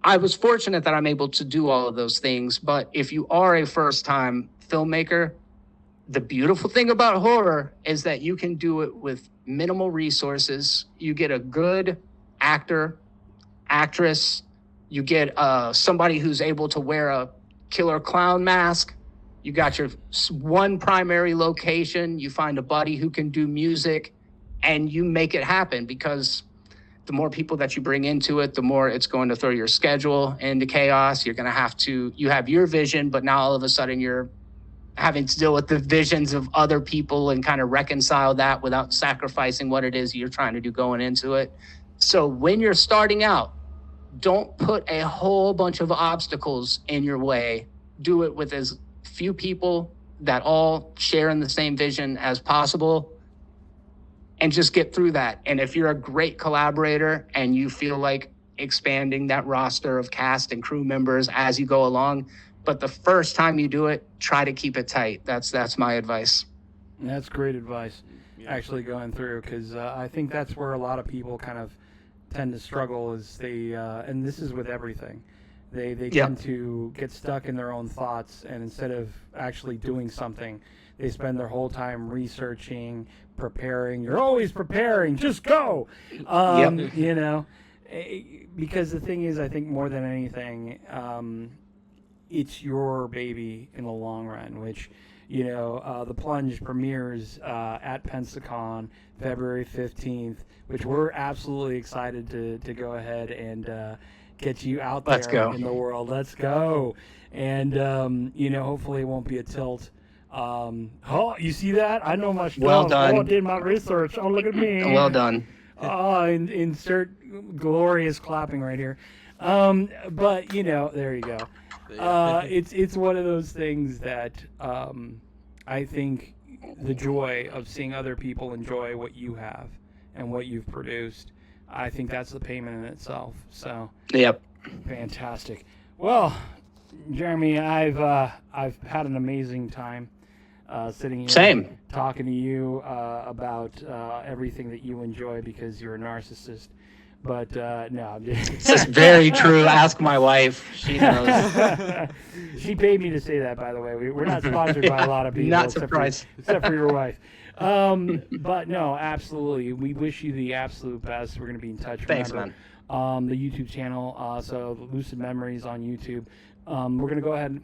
I was fortunate that I'm able to do all of those things. But if you are a first-time filmmaker, the beautiful thing about horror is that you can do it with minimal resources. You get a good actor, actress. You get somebody who's able to wear a killer clown mask. You got your one primary location. You find a buddy who can do music, and you make it happen, because the more people that you bring into it, the more it's going to throw your schedule into chaos. You're going to you have your vision, but now all of a sudden you're having to deal with the visions of other people and kind of reconcile that without sacrificing what it is you're trying to do going into it. So when you're starting out, don't put a whole bunch of obstacles in your way. Do it with as few people that all share in the same vision as possible, and just get through that. And if you're a great collaborator and you feel like expanding that roster of cast and crew members as you go along, but the first time you do it, try to keep it tight. That's my advice. That's great advice, actually, going through, because I think that's where a lot of people kind of tend to struggle, is they, and this is with everything, they tend to get stuck in their own thoughts, and instead of actually doing something, they spend their whole time researching, preparing. You're always preparing, just go, you know, because the thing is, I think more than anything, it's your baby in the long run, which, you know, the Plunge premieres at Pensacon February 15th, which we're absolutely excited to go ahead and get you out there in the world. Let's go. And, you know, hopefully it won't be a tilt. Oh, you see that? I know my stuff. Well done. Oh, I did my research. Oh, look at me. Well done. Oh, insert glorious clapping right here. But, you know, there you go. It's one of those things that I think the joy of seeing other people enjoy what you have and what you've produced, I think that's the payment in itself. So yep, fantastic. Well, Jeremy, I've had an amazing time sitting here talking to you about everything that you enjoy, because you're a narcissist. But no, this is very true. Ask my wife; she knows. She paid me to say that, by the way. We're not sponsored by a lot of people. Not surprised, except for your wife. But no, absolutely. We wish you the absolute best. We're going to be in touch. Thanks, Remember, man. The YouTube channel, so Lucid Memories on YouTube. We're going to go ahead and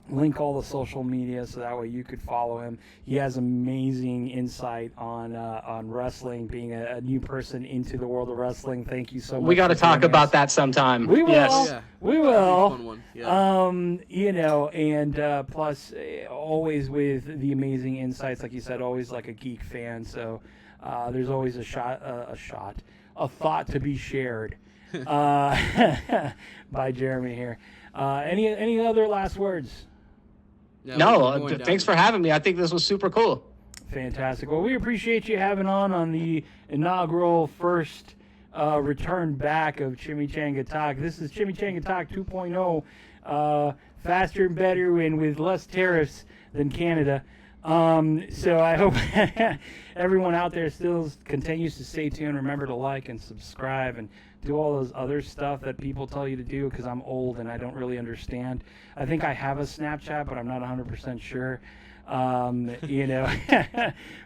link all the social media, so that way you could follow him. He has amazing insight on wrestling, being a new person into the world of wrestling. Thank you so much. We got to talk about that sometime. We will. Yes. Yeah. We will. Fun one. Yeah. You know, and plus, always with the amazing insights, like you said, always like a geek fan. So there's always a thought to be shared by Jeremy here. Any other last words? Yeah, no, thanks for having me. I think this was super cool. Fantastic. Well, we appreciate you having on the inaugural first return back of Chimichanga Talk. This is Chimichanga Talk 2.0, faster and better and with less tariffs than Canada. So I hope everyone out there still continues to stay tuned. Remember to like and subscribe and do all those other stuff that people tell you to do, because I'm old and I don't really understand. I think I have a Snapchat, but I'm not 100% sure. You know,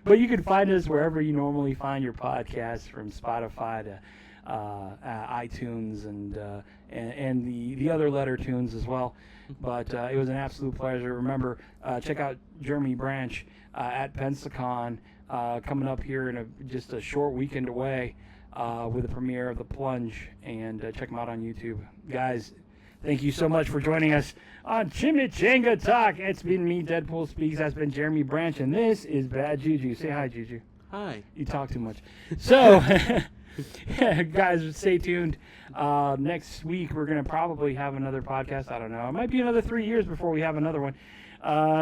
but you can find us wherever you normally find your podcasts, from Spotify to iTunes and the other letter tunes as well. But it was an absolute pleasure. Remember, check out Jeremy Branch at Pensacon coming up here in just a short weekend away with the premiere of The Plunge, and check them out on YouTube. Guys, thank you so much for joining us on Chimichanga Talk. It's been me, Deadpool Speaks. That's been Jeremy Branch, and this is Bad Juju. Say hi, Juju. Hi. You talk too much. So, guys, stay tuned. Next week, we're going to probably have another podcast. I don't know. It might be another 3 years before we have another one.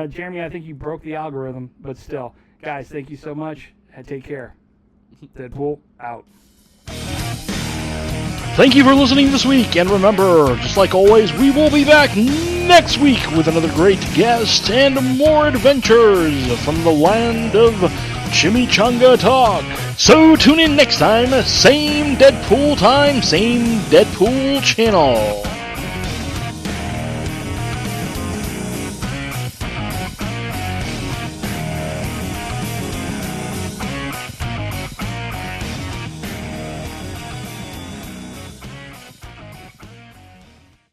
Jeremy, I think you broke the algorithm, but still. Guys, thank you so much. Take care. Deadpool, out. Thank you for listening this week, and remember, just like always, we will be back next week with another great guest and more adventures from the land of Chimichanga Talk. So tune in next time, same Deadpool time, same Deadpool channel.